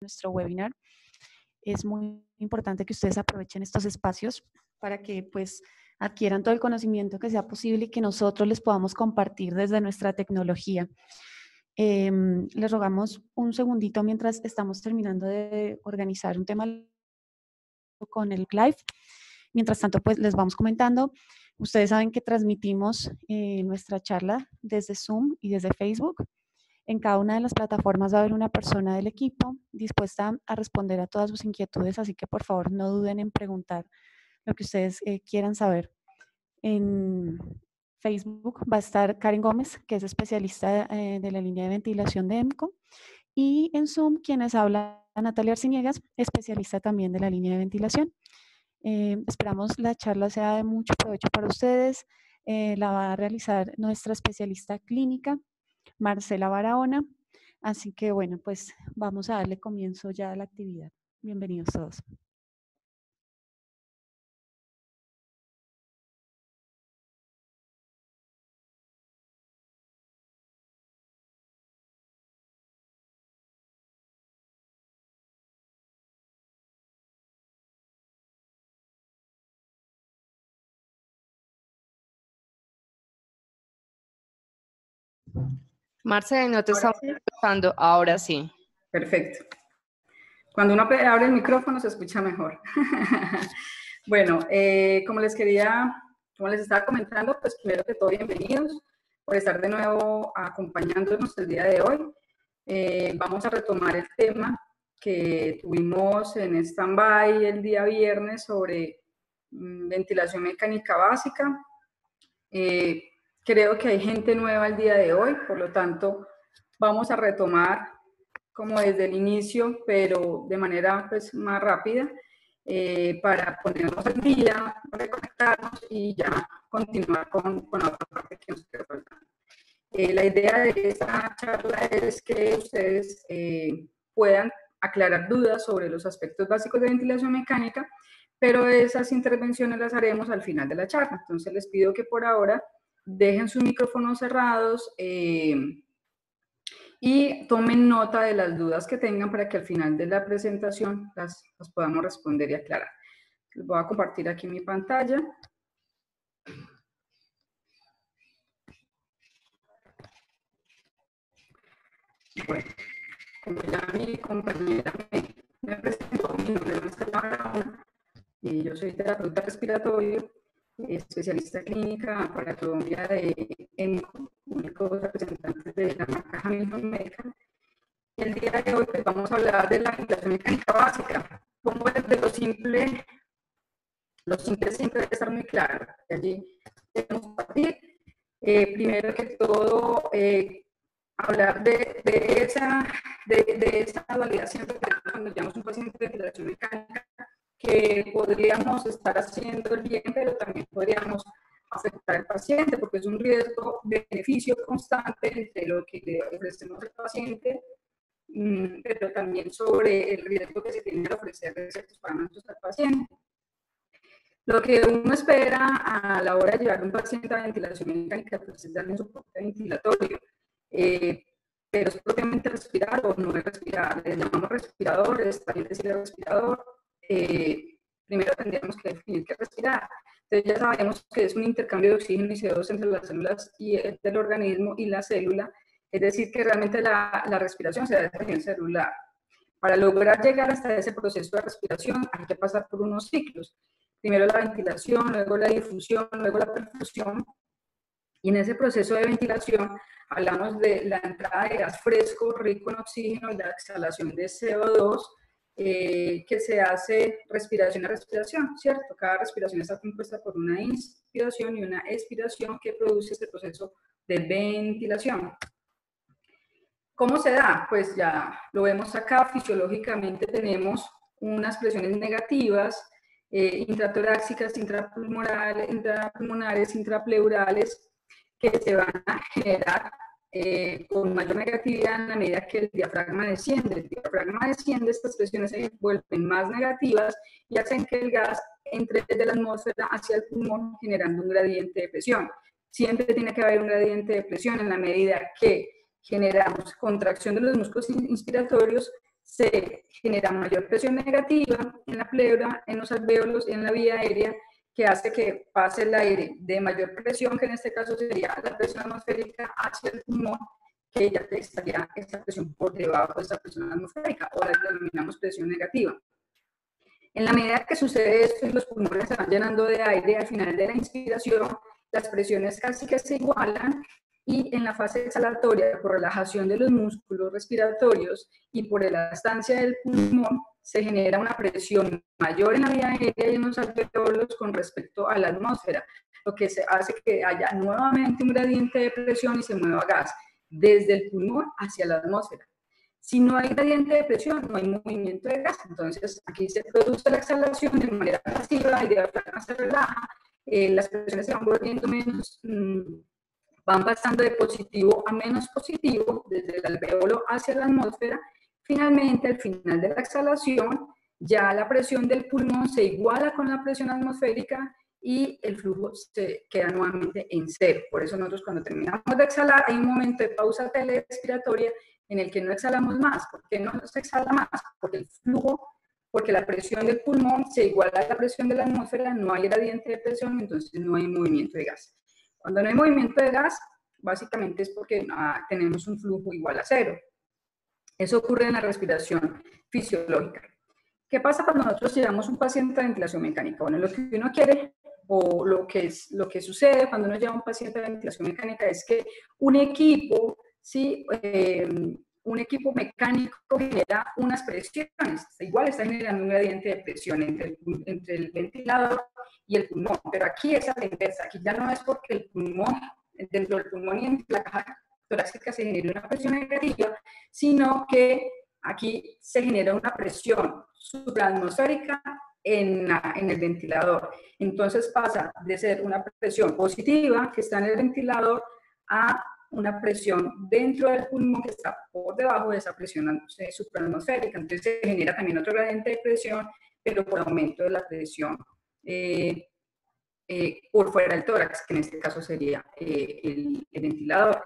Nuestro webinar. Es muy importante que ustedes aprovechen estos espacios para que pues adquieran todo el conocimiento que sea posible y que nosotros les podamos compartir desde nuestra tecnología. Les rogamos un segundito mientras estamos terminando de organizar un tema con el live. Mientras tanto, pues les vamos comentando. Ustedes saben que transmitimos nuestra charla desde Zoom y desde Facebook. En cada una de las plataformas va a haber una persona del equipo dispuesta a responder a todas sus inquietudes, así que por favor no duden en preguntar lo que ustedes quieran saber. En Facebook va a estar Karen Gómez, que es especialista de la línea de ventilación de EMCO, y en Zoom quienes habla Natalia Arciniegas, especialista también de la línea de ventilación. Esperamos la charla sea de mucho provecho para ustedes. La va a realizar nuestra especialista clínica, Marcela Barahona. Así que bueno, pues vamos a darle comienzo ya a la actividad. Bienvenidos todos. Marce, no te Ahora estamos sí. escuchando. Ahora sí. Perfecto. Cuando uno abre el micrófono se escucha mejor. Bueno, como les estaba comentando, pues primero que todo, bienvenidos por estar de nuevo acompañándonos el día de hoy. Vamos a retomar el tema que tuvimos en stand-by el día viernes sobre ventilación mecánica básica. Creo que hay gente nueva el día de hoy, por lo tanto, vamos a retomar como desde el inicio, pero de manera pues más rápida, para ponernos al día, reconectarnos y ya continuar con la otra parte que nos quedó faltando. La idea de esta charla es que ustedes puedan aclarar dudas sobre los aspectos básicos de ventilación mecánica, pero esas intervenciones las haremos al final de la charla. Entonces les pido que por ahora dejen sus micrófonos cerrados y tomen nota de las dudas que tengan para que al final de la presentación las podamos responder y aclarar. Les voy a compartir aquí mi pantalla. Bueno, como ya mi compañera me presentó, mi nombre es Marcela Barahona, y yo soy terapeuta respiratorio, especialista clínica para Colombia de únicos representantes de la marca Hamilton Medical. Y el día de hoy pues, vamos a hablar de la ventilación mecánica básica. Como desde lo simple siempre debe estar muy claro. Allí debemos partir. Primero que todo, hablar de esa dualidad siempre cuando llamamos a un paciente de ventilación mecánica, que podríamos estar haciendo el bien, pero también podríamos afectar al paciente, porque es un riesgo-beneficio constante entre lo que le ofrecemos al paciente, pero también sobre el riesgo que se tiene al ofrecer ciertos parámetros al paciente. Lo que uno espera a la hora de llevar a un paciente a ventilación mecánica pues, es darle un soporte ventilatorio, pero es propiamente respirar o no es respirar. Le llamamos respiradores, también decir respirador. Primero tendríamos que definir qué es respirar. Entonces ya sabemos que es un intercambio de oxígeno y CO2 entre las células del organismo y la célula, es decir, que realmente la respiración se da a nivel celular. Para lograr llegar hasta ese proceso de respiración hay que pasar por unos ciclos. Primero la ventilación, luego la difusión, luego la perfusión. Y en ese proceso de ventilación hablamos de la entrada de gas fresco, rico en oxígeno, y la exhalación de CO2, que se hace respiración a respiración, ¿cierto? Cada respiración está compuesta por una inspiración y una expiración que produce este proceso de ventilación. ¿Cómo se da? Pues ya lo vemos acá, fisiológicamente tenemos unas presiones negativas, intratorácicas, intrapulmonares, intrapleurales, que se van a generar con mayor negatividad en la medida que el diafragma desciende. El diafragma desciende, estas presiones se vuelven más negativas y hacen que el gas entre desde la atmósfera hacia el pulmón generando un gradiente de presión. Siempre tiene que haber un gradiente de presión en la medida que generamos contracción de los músculos inspiratorios, se genera mayor presión negativa en la pleura, en los alvéolos, en la vía aérea, que hace que pase el aire de mayor presión, que en este caso sería la presión atmosférica, hacia el pulmón, que ya estaría esta presión por debajo de esa presión atmosférica, o la denominamos presión negativa. En la medida que sucede esto y los pulmones se van llenando de aire, al final de la inspiración, las presiones casi que se igualan, y en la fase exhalatoria, por relajación de los músculos respiratorios y por la estancia del pulmón, se genera una presión mayor en la vía aérea y en los alvéolos con respecto a la atmósfera, lo que hace que haya nuevamente un gradiente de presión y se mueva gas desde el pulmón hacia la atmósfera. Si no hay gradiente de presión, no hay movimiento de gas. Entonces, aquí se produce la exhalación de manera pasiva, el diafragma se relaja, las presiones se van volviendo menos, van pasando de positivo a menos positivo, desde el alvéolo hacia la atmósfera. Finalmente, al final de la exhalación, ya la presión del pulmón se iguala con la presión atmosférica y el flujo se queda nuevamente en cero. Por eso nosotros cuando terminamos de exhalar hay un momento de pausa telespiratoria en el que no exhalamos más. ¿Por qué no se exhala más? Porque el flujo, porque la presión del pulmón se iguala a la presión de la atmósfera, no hay gradiente de presión, entonces no hay movimiento de gas. Cuando no hay movimiento de gas, básicamente es porque tenemos un flujo igual a cero. Eso ocurre en la respiración fisiológica. ¿Qué pasa cuando nosotros llevamos un paciente a ventilación mecánica? Bueno, lo que uno quiere o lo que sucede cuando uno lleva un paciente a ventilación mecánica es que un equipo, ¿sí? Un equipo mecánico genera unas presiones. Igual está generando un gradiente de presión entre el ventilador y el pulmón, pero aquí es a la inversa. Aquí ya no es porque el pulmón, dentro del pulmón y en la caja torácica se genera una presión negativa, sino que aquí se genera una presión supraatmosférica en el ventilador. Entonces pasa de ser una presión positiva que está en el ventilador a una presión dentro del pulmón que está por debajo de esa presión supraatmosférica. Entonces se genera también otro gradiente de presión, pero por aumento de la presión por fuera del tórax, que en este caso sería el ventilador.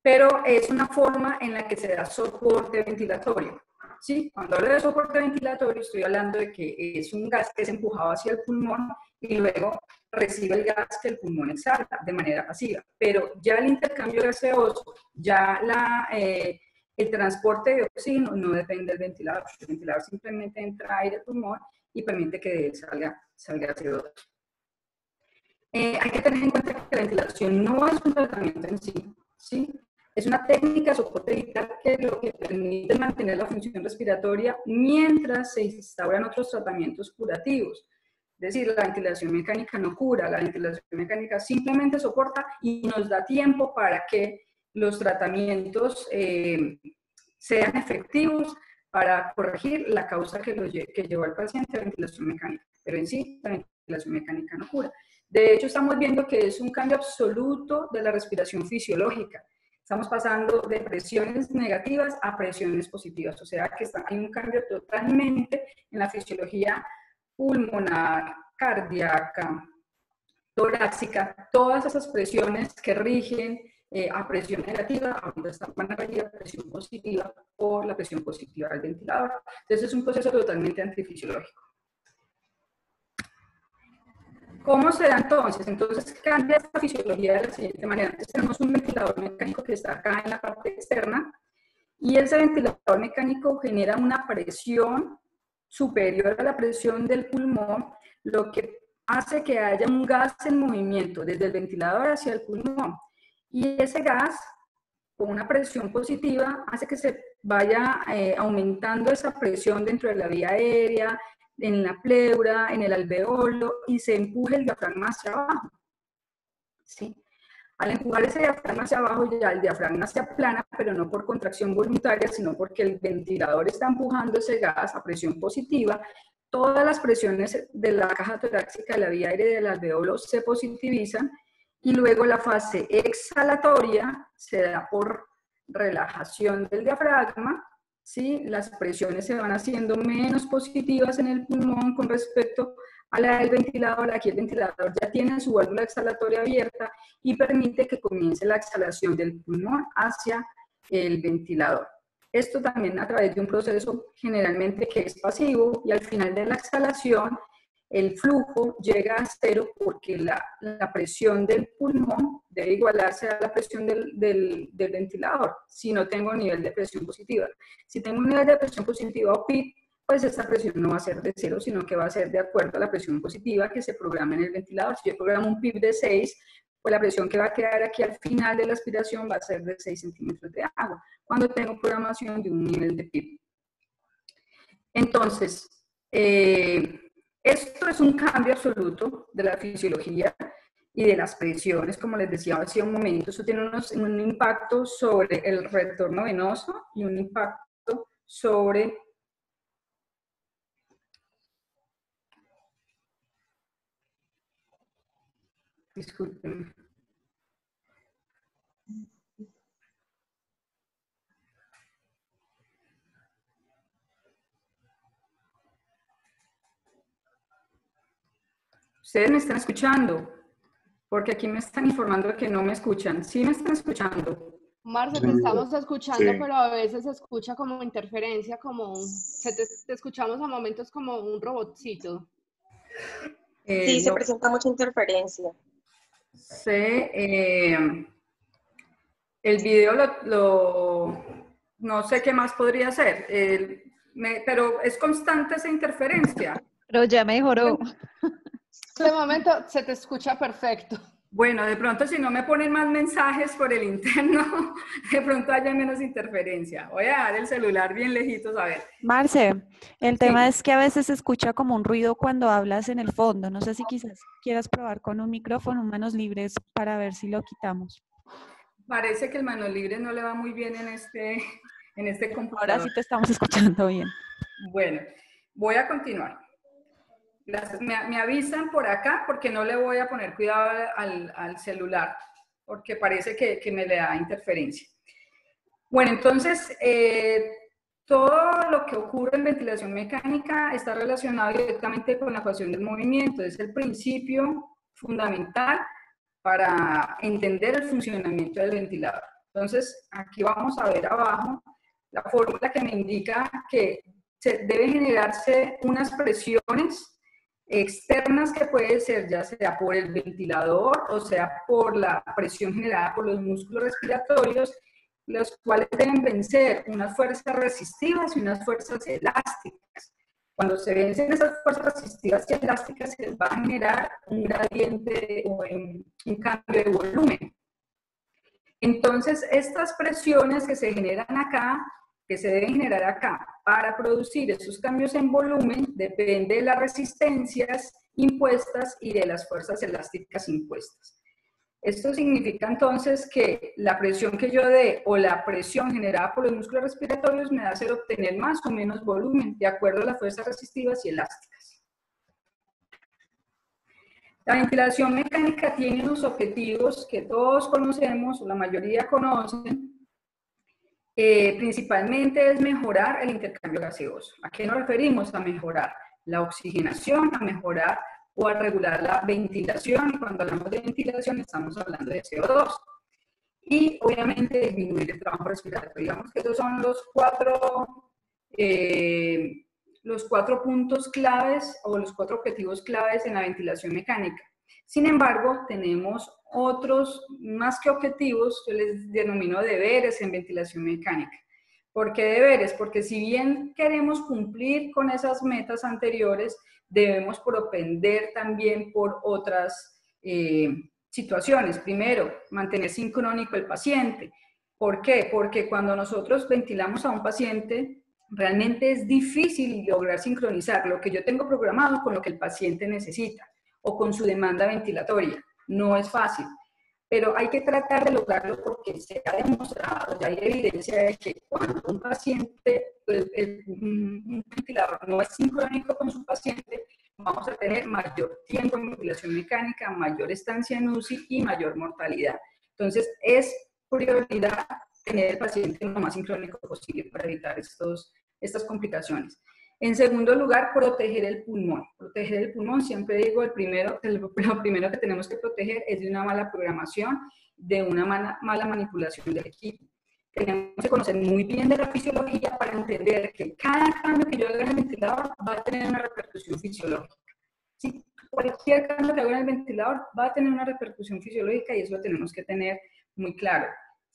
Pero es una forma en la que se da soporte ventilatorio. ¿Sí? Cuando hablo de soporte ventilatorio, estoy hablando de que es un gas que es empujado hacia el pulmón y luego recibe el gas que el pulmón exhala de manera pasiva. Pero ya el intercambio gaseoso, ya el transporte de oxígeno no depende del ventilador. El ventilador simplemente entra aire al pulmón y permite que de él salga CO2. Hay que tener en cuenta que la ventilación no es un tratamiento en sí, ¿sí? Es una técnica de soporte vital que lo que permite mantener la función respiratoria mientras se instauran otros tratamientos curativos. Es decir, la ventilación mecánica no cura, la ventilación mecánica simplemente soporta y nos da tiempo para que los tratamientos sean efectivos para corregir la causa que llevó al paciente a la ventilación mecánica. Pero en sí, la ventilación mecánica no cura. De hecho, estamos viendo que es un cambio absoluto de la respiración fisiológica. Estamos pasando de presiones negativas a presiones positivas, o sea que hay un cambio totalmente en la fisiología pulmonar, cardíaca, torácica, todas esas presiones que rigen a presión negativa, ahorita van a regir a presión positiva por la presión positiva del ventilador. Entonces es un proceso totalmente antifisiológico. ¿Cómo se da entonces? Entonces cambia esta fisiología de la siguiente manera. Entonces tenemos un ventilador mecánico que está acá en la parte externa y ese ventilador mecánico genera una presión superior a la presión del pulmón, lo que hace que haya un gas en movimiento desde el ventilador hacia el pulmón. Y ese gas, con una presión positiva, hace que se vaya aumentando esa presión dentro de la vía aérea, en la pleura, en el alveolo, y se empuje el diafragma hacia abajo. ¿Sí? Al empujar ese diafragma hacia abajo, ya el diafragma se aplana, pero no por contracción voluntaria, sino porque el ventilador está empujando ese gas a presión positiva. Todas las presiones de la caja torácica, de la vía aérea y del alveolo se positivizan, y luego la fase exhalatoria se da por relajación del diafragma, ¿sí? Las presiones se van haciendo menos positivas en el pulmón con respecto a la del ventilador. Aquí el ventilador ya tiene su válvula exhalatoria abierta y permite que comience la exhalación del pulmón hacia el ventilador. Esto también a través de un proceso generalmente que es pasivo, y al final de la exhalación el flujo llega a cero porque la presión del pulmón debe igualarse a la presión del ventilador si no tengo nivel de presión positiva. Si tengo un nivel de presión positiva o PIB, pues esta presión no va a ser de cero, sino que va a ser de acuerdo a la presión positiva que se programa en el ventilador. Si yo programo un PIB de 6, pues la presión que va a quedar aquí al final de la aspiración va a ser de 6 centímetros de agua, cuando tengo programación de un nivel de PIB. Entonces, esto es un cambio absoluto de la fisiología y de las presiones, como les decía hace un momento. Eso tiene un impacto sobre el retorno venoso y un impacto sobre disculpen. Ustedes me están escuchando, porque aquí me están informando de que no me escuchan. ¿Sí me están escuchando? Marce, te estamos escuchando, sí, pero a veces se escucha como interferencia, como te escuchamos a momentos como un robotcito. Sí, se presenta mucha interferencia. Sí, el video no sé qué más podría hacer, pero es constante esa interferencia. Pero ya mejoró. De momento se te escucha perfecto. Bueno, de pronto si no me ponen más mensajes por el interno, de pronto haya menos interferencia. Voy a dejar el celular bien lejitos, a ver. Marce, el tema es que a veces se escucha como un ruido cuando hablas en el fondo. No sé si quizás quieras probar con un micrófono, manos libres, para ver si lo quitamos. Parece que el manos libres no le va muy bien en este computador. Ahora sí te estamos escuchando bien. Bueno, voy a continuar. Gracias. Me avisan por acá porque no le voy a poner cuidado al celular porque parece que me le da interferencia. Bueno, entonces, todo lo que ocurre en ventilación mecánica está relacionado directamente con la ecuación del movimiento. Es el principio fundamental para entender el funcionamiento del ventilador. Entonces, aquí vamos a ver abajo la fórmula que me indica que debe generarse unas presiones externas que puede ser ya sea por el ventilador o sea por la presión generada por los músculos respiratorios, los cuales deben vencer unas fuerzas resistivas y unas fuerzas elásticas. Cuando se vencen esas fuerzas resistivas y elásticas, se va a generar un gradiente o un cambio de volumen. Entonces, estas presiones que se generan acá, que se deben generar acá para producir esos cambios en volumen, depende de las resistencias impuestas y de las fuerzas elásticas impuestas. Esto significa entonces que la presión que yo dé o la presión generada por los músculos respiratorios me va a hacer obtener más o menos volumen de acuerdo a las fuerzas resistivas y elásticas. La ventilación mecánica tiene unos objetivos que todos conocemos, o la mayoría conocen. Principalmente es mejorar el intercambio gaseoso. ¿A qué nos referimos? A mejorar la oxigenación, a mejorar o a regular la ventilación. Y cuando hablamos de ventilación estamos hablando de CO2. Y obviamente disminuir el trabajo respiratorio. Digamos que esos son los cuatro puntos claves o los 4 objetivos claves en la ventilación mecánica. Sin embargo, tenemos otros, más que objetivos, yo les denomino deberes en ventilación mecánica. ¿Por qué deberes? Porque si bien queremos cumplir con esas metas anteriores, debemos propender también por otras situaciones. Primero, mantener sincrónico el paciente. ¿Por qué? Porque cuando nosotros ventilamos a un paciente, realmente es difícil lograr sincronizar lo que yo tengo programado con lo que el paciente necesita o con su demanda ventilatoria. No es fácil, pero hay que tratar de lograrlo porque se ha demostrado, ya hay evidencia de que cuando un paciente, un ventilador no es sincrónico con su paciente, vamos a tener mayor tiempo en ventilación mecánica, mayor estancia en UCI y mayor mortalidad. Entonces, es prioridad tener el paciente lo más sincrónico posible para evitar estas complicaciones. En segundo lugar, proteger el pulmón. Proteger el pulmón, siempre digo, lo primero que tenemos que proteger es de una mala programación, de una mala manipulación del equipo. Tenemos que conocer muy bien de la fisiología para entender que cada cambio que yo haga en el ventilador va a tener una repercusión fisiológica. ¿Sí? Cualquier cambio que haga en el ventilador va a tener una repercusión fisiológica y eso lo tenemos que tener muy claro.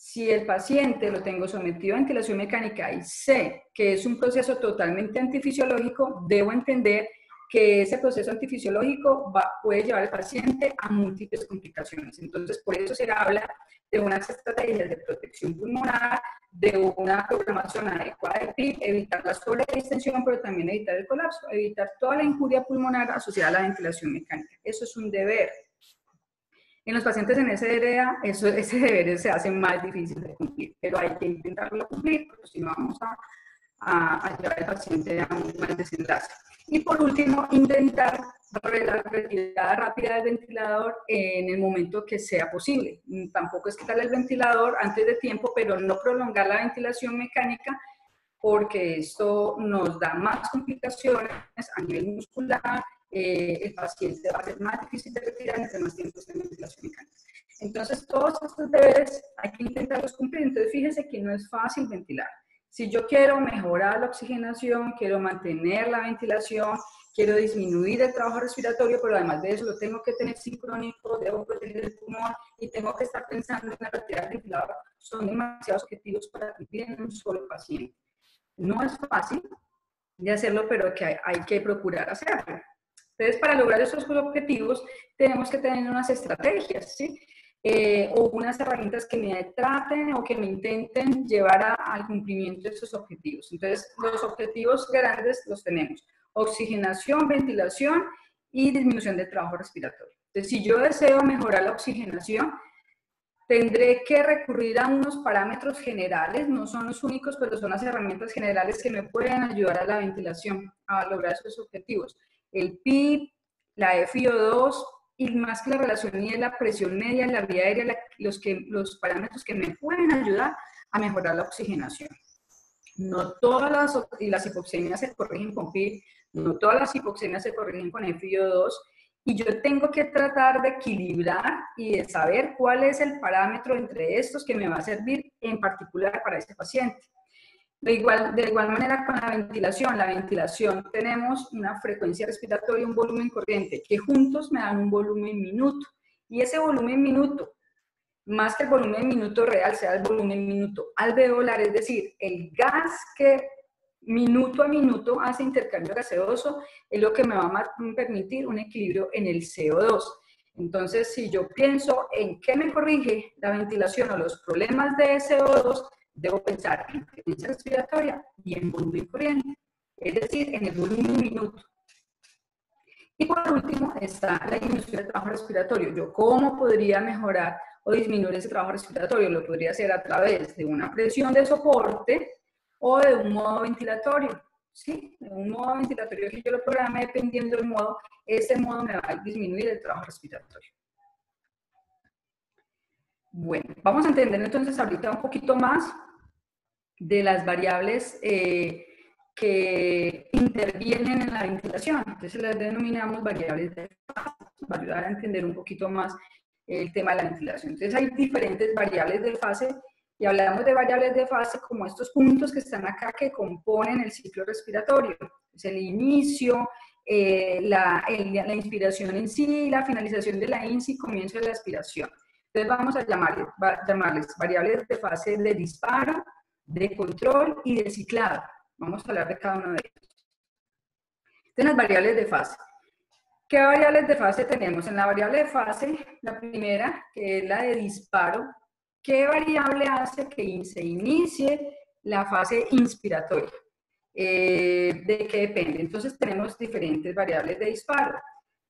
Si el paciente lo tengo sometido a ventilación mecánica y sé que es un proceso totalmente antifisiológico, debo entender que ese proceso antifisiológico puede llevar al paciente a múltiples complicaciones. Entonces, por eso se habla de unas estrategias de protección pulmonar, de una programación adecuada de PIP, evitar la sobredistensión, pero también evitar el colapso, evitar toda la injuria pulmonar asociada a la ventilación mecánica. Eso es un deber. En los pacientes en SDA, ese deber se hace más difícil de cumplir, pero hay que intentarlo cumplir, porque si no vamos a llevar al paciente a un mal desenlace. Y por último, intentar la retirada rápida del ventilador en el momento que sea posible. Tampoco es quitarle el ventilador antes de tiempo, pero no prolongar la ventilación mecánica, porque esto nos da más complicaciones a nivel muscular. El paciente va a ser más difícil de retirar entre más tiempo esté en ventilación mecánica. Entonces, todos estos deberes hay que intentarlos cumplir. Entonces, fíjense que no es fácil ventilar. Si yo quiero mejorar la oxigenación, quiero mantener la ventilación, quiero disminuir el trabajo respiratorio, pero además de eso lo tengo que tener sincrónico, debo proteger el pulmón y tengo que estar pensando en la retirada del ventilador. Son demasiados objetivos para cumplir en un solo paciente. No es fácil de hacerlo, pero que hay que procurar hacerlo. Entonces, para lograr esos objetivos, tenemos que tener unas estrategias, ¿sí? O unas herramientas que me traten o que me intenten llevar al cumplimiento de esos objetivos. Entonces, los objetivos grandes los tenemos: oxigenación, ventilación y disminución del trabajo respiratorio. Entonces, si yo deseo mejorar la oxigenación, tendré que recurrir a unos parámetros generales, no son los únicos, pero son las herramientas generales que me pueden ayudar a la ventilación, a lograr esos objetivos. El PIP, la FiO2, y más que la relación y la presión media en la vía aérea, los parámetros que me pueden ayudar a mejorar la oxigenación. No todas las hipoxemias se corrigen con PIP, no todas las hipoxemias se corrigen con FiO2, y yo tengo que tratar de equilibrar y de saber cuál es el parámetro entre estos que me va a servir en particular para este paciente. De igual manera con la ventilación tenemos una frecuencia respiratoria y un volumen corriente que juntos me dan un volumen minuto, y ese volumen minuto más que el volumen minuto real, sea el volumen minuto alveolar, es decir, el gas que minuto a minuto hace intercambio gaseoso es lo que me va a permitir un equilibrio en el CO2. Entonces, si yo pienso en qué me corrige la ventilación o los problemas de CO2, debo pensar en frecuencia respiratoria y en volumen corriente, es decir, en el volumen minuto. Y por último está la disminución del trabajo respiratorio. Yo, ¿cómo podría mejorar o disminuir ese trabajo respiratorio? Lo podría hacer a través de una presión de soporte o de un modo ventilatorio. ¿Sí? De un modo ventilatorio que yo lo programe dependiendo del modo, ese modo me va a disminuir el trabajo respiratorio. Bueno, vamos a entender entonces ahorita un poquito más de las variables que intervienen en la ventilación. Entonces las denominamos variables de fase, para ayudar a entender un poquito más el tema de la ventilación. Entonces hay diferentes variables de fase y hablamos de variables de fase como estos puntos que están acá que componen el ciclo respiratorio. Es el inicio, la inspiración en sí, la finalización de la INSI y comienzo de la expiración. Entonces vamos a llamarles variables de fase de disparo, de control y de ciclado. Vamos a hablar de cada uno de ellos. Entonces, las variables de fase. ¿Qué variables de fase tenemos? En la variable de fase, la primera, que es la de disparo, ¿qué variable hace que se inicie la fase inspiratoria? ¿De qué depende? Entonces, tenemos diferentes variables de disparo.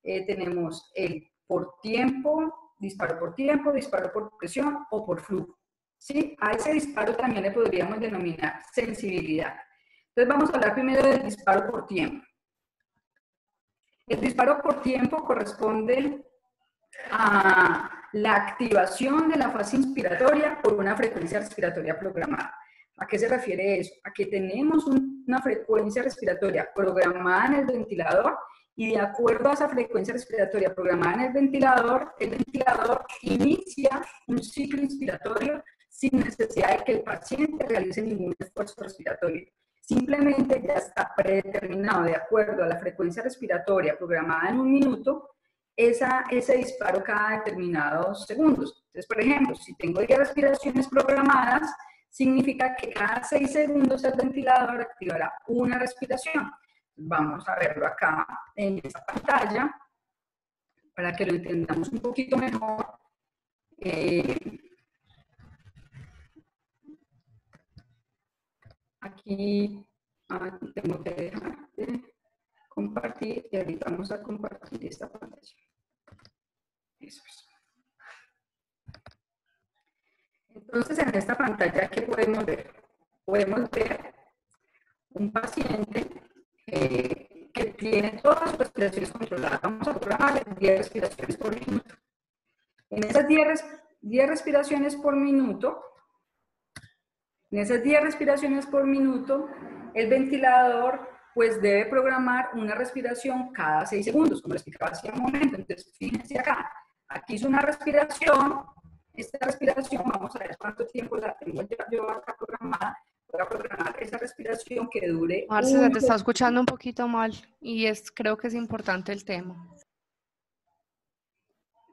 Tenemos el por tiempo, disparo por presión o por flujo. ¿Sí? A ese disparo también le podríamos denominar sensibilidad. Entonces vamos a hablar primero del disparo por tiempo. El disparo por tiempo corresponde a la activación de la fase inspiratoria por una frecuencia respiratoria programada. ¿A qué se refiere eso? A que tenemos una frecuencia respiratoria programada en el ventilador y de acuerdo a esa frecuencia respiratoria programada en el ventilador inicia un ciclo inspiratorio sin necesidad de que el paciente realice ningún esfuerzo respiratorio. Simplemente ya está predeterminado de acuerdo a la frecuencia respiratoria programada en un minuto, ese disparo cada determinados segundos. Entonces, por ejemplo, si tengo 10 respiraciones programadas, significa que cada 6 segundos el ventilador activará una respiración. Vamos a verlo acá en esta pantalla para que lo entendamos un poquito mejor. Aquí tengo que dejar de compartir y ahorita vamos a compartir esta pantalla. Eso es. Entonces, en esta pantalla, ¿qué podemos ver? Podemos ver un paciente que tiene todas sus respiraciones controladas. Vamos a programar 10 respiraciones por minuto. En esas 10 respiraciones por minuto, el ventilador pues debe programar una respiración cada 6 segundos, como les explicaba hace un momento. Entonces, fíjense acá, aquí hizo una respiración, esta respiración, vamos a ver cuánto tiempo la tengo yo acá programada. Voy a programar esa respiración que dure... Marce, se te está escuchando un poquito mal y creo que es importante el tema.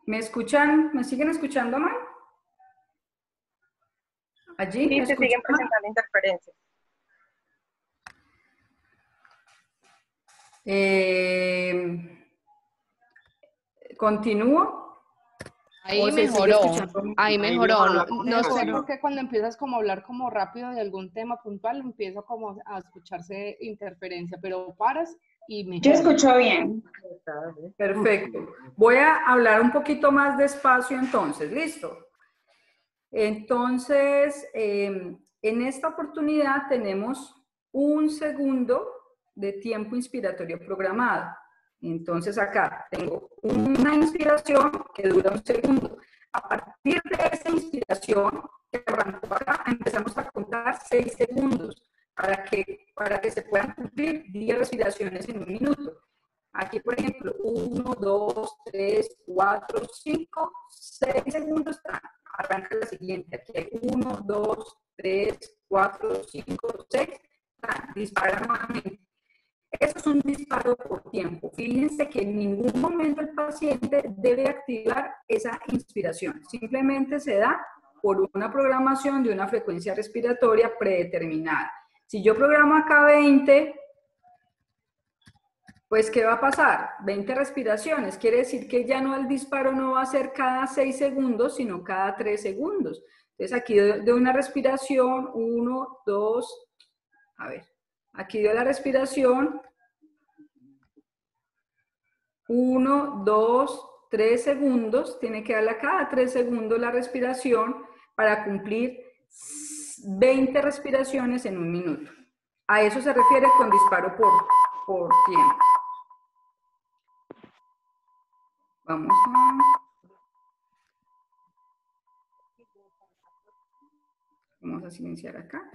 ¿Me escuchan? ¿Me siguen escuchando mal? Allí sí, se siguen presentando interferencias. ¿Continúo? Ahí mejoró. No sé por qué cuando empiezas como a hablar como rápido de algún tema puntual, empieza como a escucharse interferencia, pero paras y mejora. Yo escucho bien. Perfecto. Voy a hablar un poquito más despacio entonces, ¿listo? Entonces, en esta oportunidad tenemos 1 segundo de tiempo inspiratorio programado. Entonces acá tengo una inspiración que dura 1 segundo. A partir de esa inspiración que arrancó acá, empezamos a contar 6 segundos para que se puedan cumplir 10 respiraciones en 1 minuto. Aquí, por ejemplo, 1, 2, 3, 4, 5, 6 segundos. Arranca la siguiente. Aquí hay 1, 2, 3, 4, 5, 6. Dispara nuevamente. Eso es un disparo por tiempo. Fíjense que en ningún momento el paciente debe activar esa inspiración. Simplemente se da por una programación de una frecuencia respiratoria predeterminada. Si yo programo acá 20, pues ¿qué va a pasar? 20 respiraciones. Quiere decir que ya no el disparo no va a ser cada 6 segundos, sino cada 3 segundos. Entonces aquí de una respiración, 1, 2, a ver, aquí dio la respiración, 1, 2, 3 segundos, tiene que darle a cada 3 segundos la respiración para cumplir 20 respiraciones en un minuto. A eso se refiere con disparo por tiempo. Vamos a silenciar acá.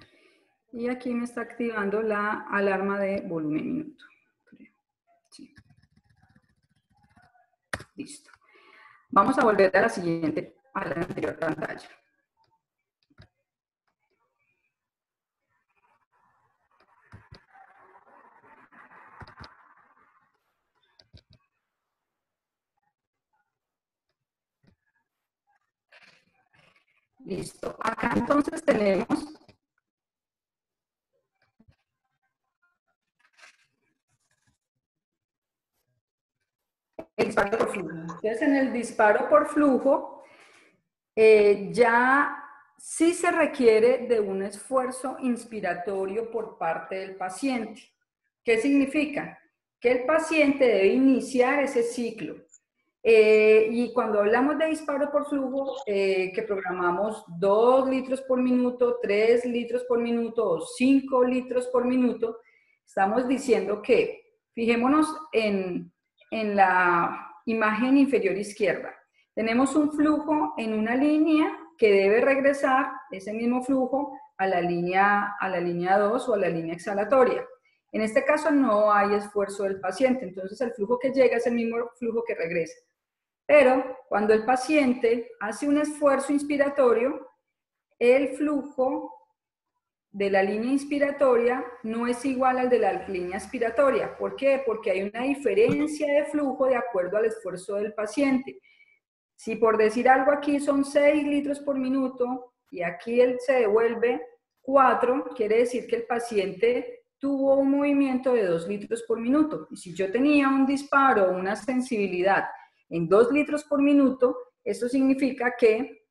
Y aquí me está activando la alarma de volumen minuto. Sí. Listo. Vamos a volver a la siguiente, a la anterior pantalla. Listo. Acá entonces tenemos el disparo por flujo. Entonces, en el disparo por flujo, ya sí se requiere de un esfuerzo inspiratorio por parte del paciente. ¿Qué significa? Que el paciente debe iniciar ese ciclo. Y cuando hablamos de disparo por flujo, que programamos 2 litros por minuto, 3 litros por minuto o 5 litros por minuto, estamos diciendo que, fijémonos en la imagen inferior izquierda, tenemos un flujo en una línea que debe regresar ese mismo flujo a la línea 2 o a la línea exhalatoria. En este caso no hay esfuerzo del paciente, entonces el flujo que llega es el mismo flujo que regresa. Pero cuando el paciente hace un esfuerzo inspiratorio, el flujo de la línea inspiratoria no es igual al de la línea expiratoria. ¿Por qué? Porque hay una diferencia de flujo de acuerdo al esfuerzo del paciente. Si por decir algo aquí son 6 litros por minuto y aquí él se devuelve 4, quiere decir que el paciente tuvo un movimiento de 2 litros por minuto. Y si yo tenía un disparo o una sensibilidad en 2 litros por minuto, eso significa que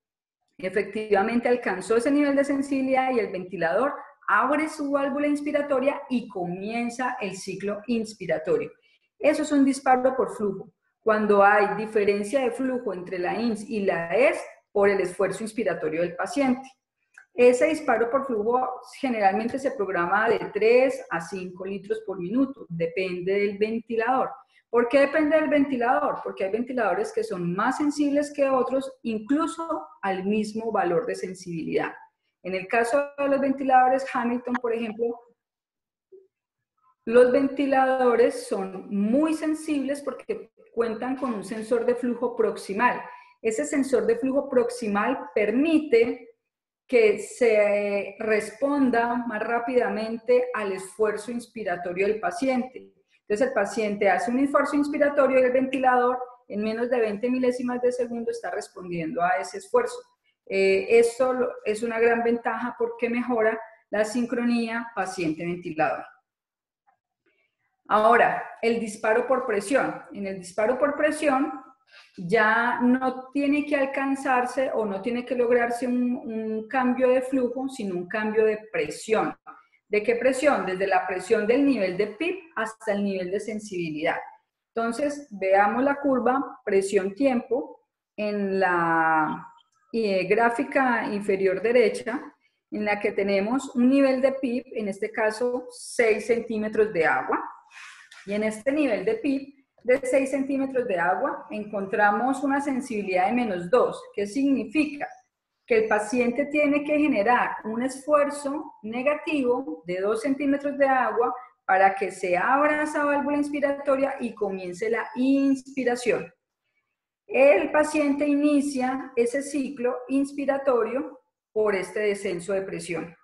efectivamente alcanzó ese nivel de sensibilidad y el ventilador abre su válvula inspiratoria y comienza el ciclo inspiratorio. Eso es un disparo por flujo. Cuando hay diferencia de flujo entre la INS y la ES por el esfuerzo inspiratorio del paciente. Ese disparo por flujo generalmente se programa de 3 a 5 litros por minuto, depende del ventilador. ¿Por qué depende del ventilador? Porque hay ventiladores que son más sensibles que otros, incluso al mismo valor de sensibilidad. En el caso de los ventiladores Hamilton, por ejemplo, los ventiladores son muy sensibles porque cuentan con un sensor de flujo proximal. Ese sensor de flujo proximal permite que se responda más rápidamente al esfuerzo inspiratorio del paciente. Entonces el paciente hace un esfuerzo inspiratorio y el ventilador en menos de 20 milésimas de segundo está respondiendo a ese esfuerzo. Esto es una gran ventaja porque mejora la sincronía paciente-ventilador. Ahora, el disparo por presión. En el disparo por presión ya no tiene que alcanzarse o no tiene que lograrse un cambio de flujo, sino un cambio de presión. ¿De qué presión? Desde la presión del nivel de PIP hasta el nivel de sensibilidad. Entonces, veamos la curva presión-tiempo en la gráfica inferior derecha, en la que tenemos un nivel de PIP, en este caso 6 centímetros de agua. Y en este nivel de PIP de 6 centímetros de agua encontramos una sensibilidad de -2. ¿Qué significa? Que el paciente tiene que generar un esfuerzo negativo de 2 centímetros de agua para que se abra esa válvula inspiratoria y comience la inspiración. El paciente inicia ese ciclo inspiratorio por este descenso de presión.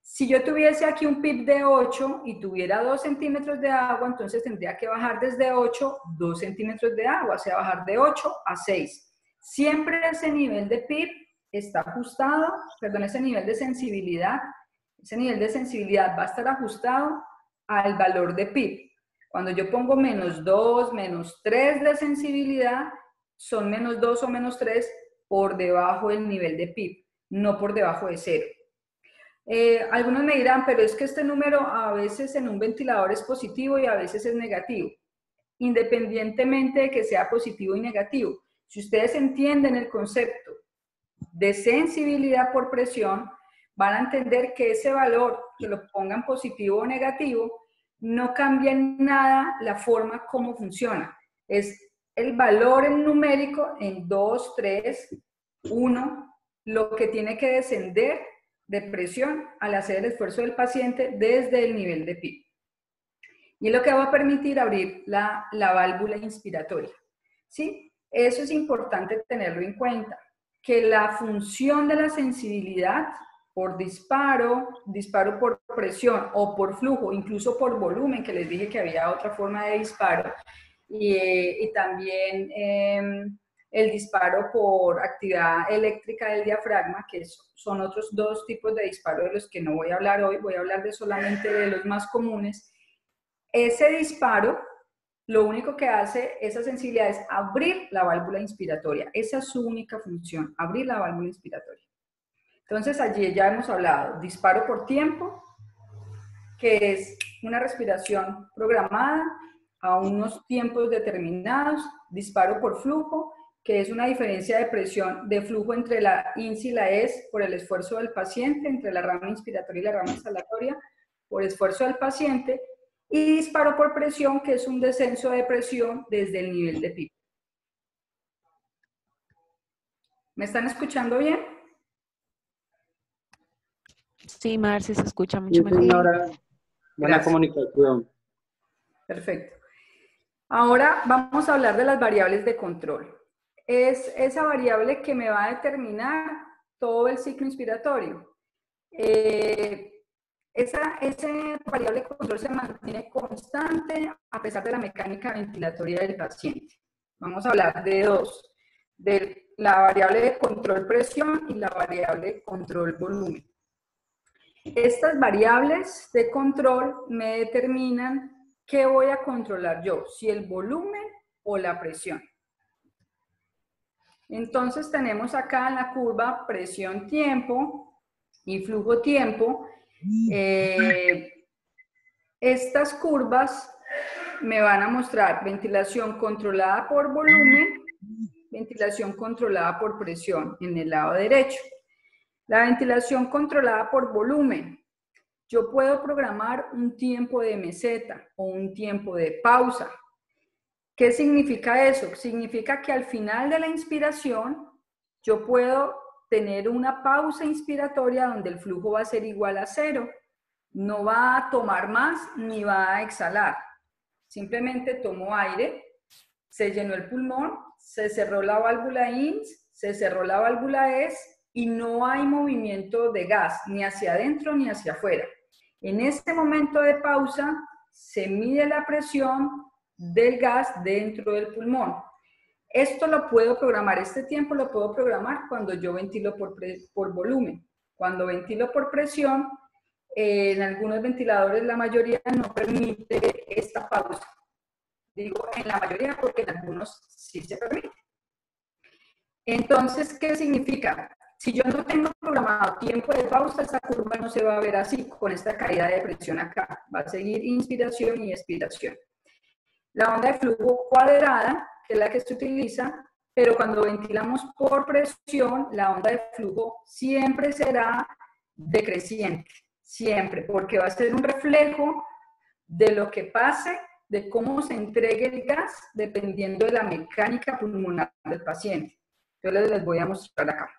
Si yo tuviese aquí un PIB de 8 y tuviera 2 centímetros de agua, entonces tendría que bajar desde 8, 2 centímetros de agua, o sea, bajar de 8 a 6. Siempre ese nivel de PIB está ajustado, perdón, ese nivel de sensibilidad va a estar ajustado al valor de PIB. Cuando yo pongo -2, -3 de sensibilidad, son -2 o -3 por debajo del nivel de PIB, no por debajo de 0. Algunos me dirán, pero es que este número a veces en un ventilador es positivo y a veces es negativo, independientemente de que sea positivo y negativo. Si ustedes entienden el concepto de sensibilidad por presión, van a entender que ese valor, que lo pongan positivo o negativo, no cambia en nada la forma como funciona. Es el valor en numérico en 2, 3, 1, lo que tiene que descender de presión al hacer el esfuerzo del paciente desde el nivel de PIB. Y es lo que va a permitir abrir la válvula inspiratoria. ¿Sí? Eso es importante tenerlo en cuenta, que la función de la sensibilidad por disparo por presión o por flujo, incluso por volumen, que les dije que había otra forma de disparo, y también el disparo por actividad eléctrica del diafragma, que son otros dos tipos de disparo de los que no voy a hablar hoy, voy a hablar solamente de los más comunes. Ese disparo, lo único que hace esa sensibilidad es abrir la válvula inspiratoria. Esa es su única función, abrir la válvula inspiratoria. Entonces, allí ya hemos hablado, disparo por tiempo, que es una respiración programada a unos tiempos determinados, disparo por flujo, que es una diferencia de presión de flujo entre la INS y la ES por el esfuerzo del paciente, entre la rama inspiratoria y la rama exhalatoria, por esfuerzo del paciente, y disparo por presión, que es un descenso de presión desde el nivel de PIB. ¿Me están escuchando bien? Sí, Marce, se escucha mucho mejor. Señora, buena comunicación. Perfecto. Ahora vamos a hablar de las variables de control. Es esa variable que me va a determinar todo el ciclo inspiratorio. Esa variable de control se mantiene constante a pesar de la mecánica ventilatoria del paciente. Vamos a hablar de dos, de la variable de control presión y la variable de control volumen. Estas variables de control me determinan qué voy a controlar yo, si el volumen o la presión. Entonces tenemos acá en la curva presión-tiempo y flujo-tiempo. Estas curvas me van a mostrar ventilación controlada por volumen, ventilación controlada por presión en el lado derecho. La ventilación controlada por volumen. Yo puedo programar un tiempo de meseta o un tiempo de pausa. ¿Qué significa eso? Significa que al final de la inspiración yo puedo tener una pausa inspiratoria donde el flujo va a ser igual a 0. No va a tomar más ni va a exhalar. Simplemente tomo aire, se llenó el pulmón, se cerró la válvula INS, se cerró la válvula ES y no hay movimiento de gas ni hacia adentro ni hacia afuera. En este momento de pausa se mide la presión del gas dentro del pulmón. Esto lo puedo programar, este tiempo lo puedo programar cuando yo ventilo por volumen. Cuando ventilo por presión, en algunos ventiladores la mayoría no permite esta pausa. Digo en la mayoría porque en algunos sí se permite. Entonces, ¿qué significa? Si yo no tengo programado tiempo de pausa, esa curva no se va a ver así, con esta caída de presión acá. Va a seguir inspiración y expiración. La onda de flujo cuadrada, que es la que se utiliza, pero cuando ventilamos por presión, la onda de flujo siempre será decreciente, siempre, porque va a ser un reflejo de lo que pase, de cómo se entregue el gas, dependiendo de la mecánica pulmonar del paciente. Yo les voy a mostrar acá.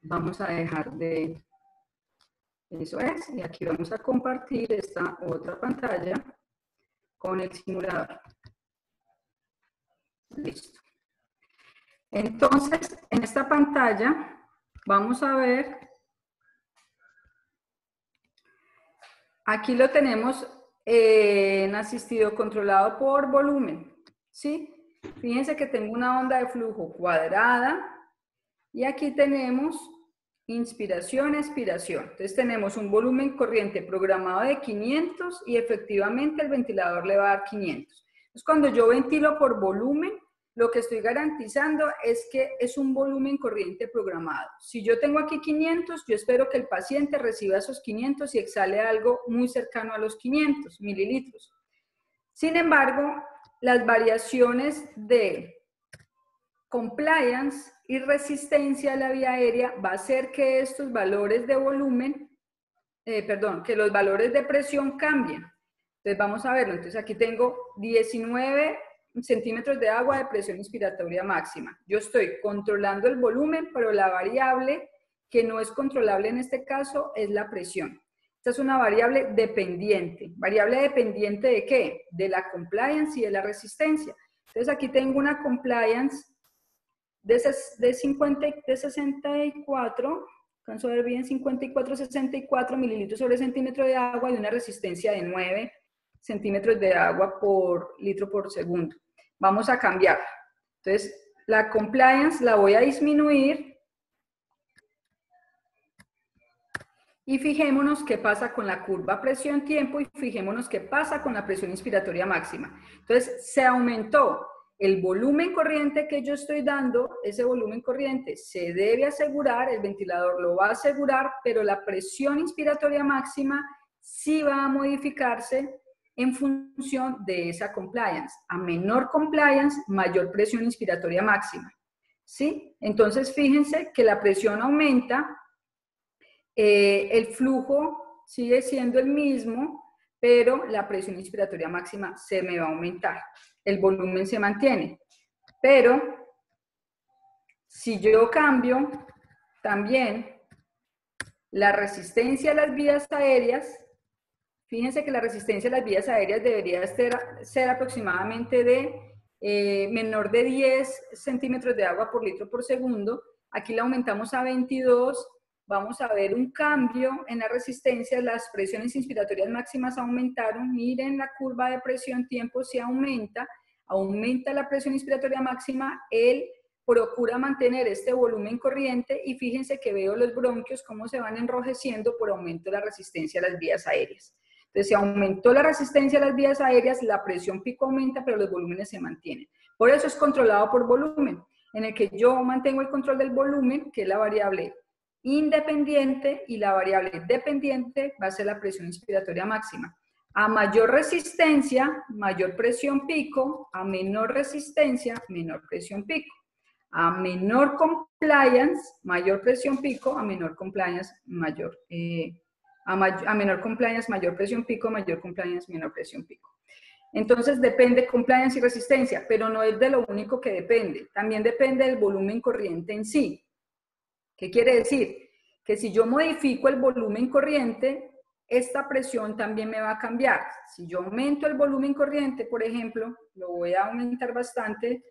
Vamos a dejar de... Eso es, y aquí vamos a compartir esta otra pantalla con el simulador. Listo. Entonces, en esta pantalla vamos a ver Aquí lo tenemos en asistido controlado por volumen, ¿sí? Fíjense que tengo una onda de flujo cuadrada y aquí tenemos inspiración, expiración. Entonces tenemos un volumen corriente programado de 500 y efectivamente el ventilador le va a dar 500. Entonces cuando yo ventilo por volumen, lo que estoy garantizando es que es un volumen corriente programado. Si yo tengo aquí 500, yo espero que el paciente reciba esos 500 y exhale algo muy cercano a los 500 mililitros. Sin embargo, las variaciones de compliance y resistencia a la vía aérea va a hacer que estos valores de volumen, que los valores de presión cambien. Entonces vamos a verlo. Entonces aquí tengo 19 centímetros de agua de presión inspiratoria máxima. Yo estoy controlando el volumen, pero la variable que no es controlable en este caso es la presión. Esta es una variable dependiente. ¿Variable dependiente de qué? De la compliance y de la resistencia. Entonces aquí tengo una compliance de 64, alcanzo a ver bien, 64 mililitros sobre centímetro de agua y una resistencia de 9 centímetros de agua por litro por segundo. Vamos a cambiar. Entonces, la compliance la voy a disminuir y fijémonos qué pasa con la curva presión-tiempo y fijémonos qué pasa con la presión inspiratoria máxima. Entonces, se aumentó el volumen corriente que yo estoy dando, ese volumen corriente se debe asegurar, el ventilador lo va a asegurar, pero la presión inspiratoria máxima sí va a modificarse en función de esa compliance. A menor compliance, mayor presión inspiratoria máxima. ¿Sí? Entonces, fíjense que la presión aumenta, el flujo sigue siendo el mismo, pero la presión inspiratoria máxima se me va a aumentar. El volumen se mantiene. Pero, si yo cambio también la resistencia a las vías aéreas, fíjense que la resistencia a las vías aéreas debería ser aproximadamente de menor de 10 centímetros de agua por litro por segundo. Aquí la aumentamos a 22. Vamos a ver un cambio en la resistencia. Las presiones inspiratorias máximas aumentaron. Miren la curva de presión-tiempo, si aumenta la presión inspiratoria máxima, él procura mantener este volumen corriente y fíjense que veo los bronquios cómo se van enrojeciendo por aumento de la resistencia a las vías aéreas. Entonces, si aumentó la resistencia a las vías aéreas, la presión pico aumenta, pero los volúmenes se mantienen. Por eso es controlado por volumen, en el que yo mantengo el control del volumen, que es la variable independiente, y la variable dependiente va a ser la presión inspiratoria máxima. A mayor resistencia, mayor presión pico; a menor resistencia, menor presión pico. A menor compliance, mayor presión pico; a menor compliance, mayor mayor presión pico; mayor compliance, menor presión pico. Entonces depende compliance y resistencia, pero no es de lo único que depende. También depende del volumen corriente en sí. ¿Qué quiere decir? Que si yo modifico el volumen corriente, esta presión también me va a cambiar. Si yo aumento el volumen corriente, por ejemplo, lo voy a aumentar bastante,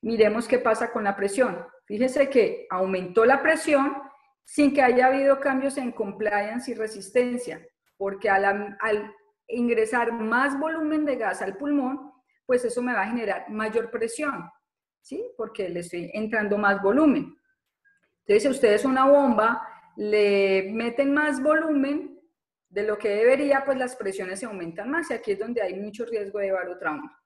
miremos qué pasa con la presión. Fíjese que aumentó la presión sin que haya habido cambios en compliance y resistencia, porque al ingresar más volumen de gas al pulmón, pues eso me va a generar mayor presión, ¿sí? Porque le estoy entrando más volumen. Entonces, si ustedes una bomba le meten más volumen de lo que debería, pues las presiones se aumentan más y aquí es donde hay mucho riesgo de barotrauma.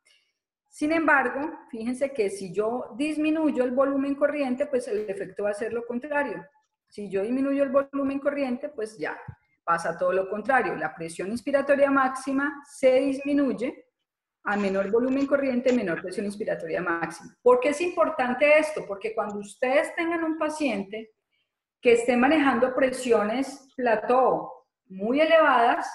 Sin embargo, fíjense que si yo disminuyo el volumen corriente, pues el efecto va a ser lo contrario. Si yo disminuyo el volumen corriente, pues ya pasa todo lo contrario. La presión inspiratoria máxima se disminuye. A menor volumen corriente, menor presión inspiratoria máxima. ¿Por qué es importante esto? Porque cuando ustedes tengan un paciente que esté manejando presiones plató muy elevadas,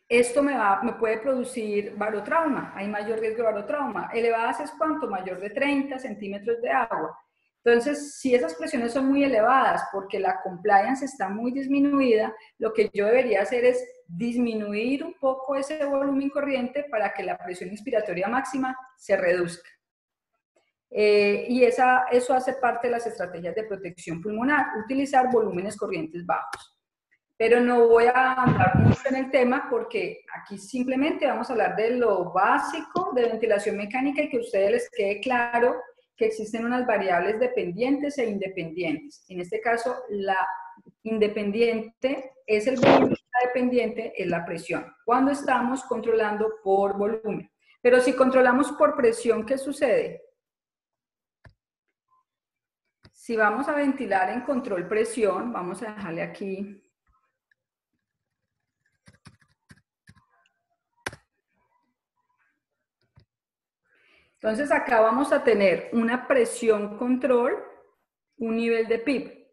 esto me puede producir barotrauma. Hay mayor riesgo de barotrauma. Elevadas es ¿cuánto? Mayor de 30 centímetros de agua. Entonces, si esas presiones son muy elevadas porque la compliance está muy disminuida, lo que yo debería hacer es disminuir un poco ese volumen corriente para que la presión inspiratoria máxima se reduzca. Y eso hace parte de las estrategias de protección pulmonar, utilizar volúmenes corrientes bajos. Pero no voy a andar mucho en el tema porque aquí simplemente vamos a hablar de lo básico de ventilación mecánica y que a ustedes les quede claro que existen unas variables dependientes e independientes. En este caso, la independiente es el volumen, la dependiente es la presión. Cuando estamos controlando por volumen. Pero si controlamos por presión, ¿qué sucede? Si vamos a ventilar en control presión, vamos a dejarle aquí. Entonces acá vamos a tener una presión control, un nivel de PIB.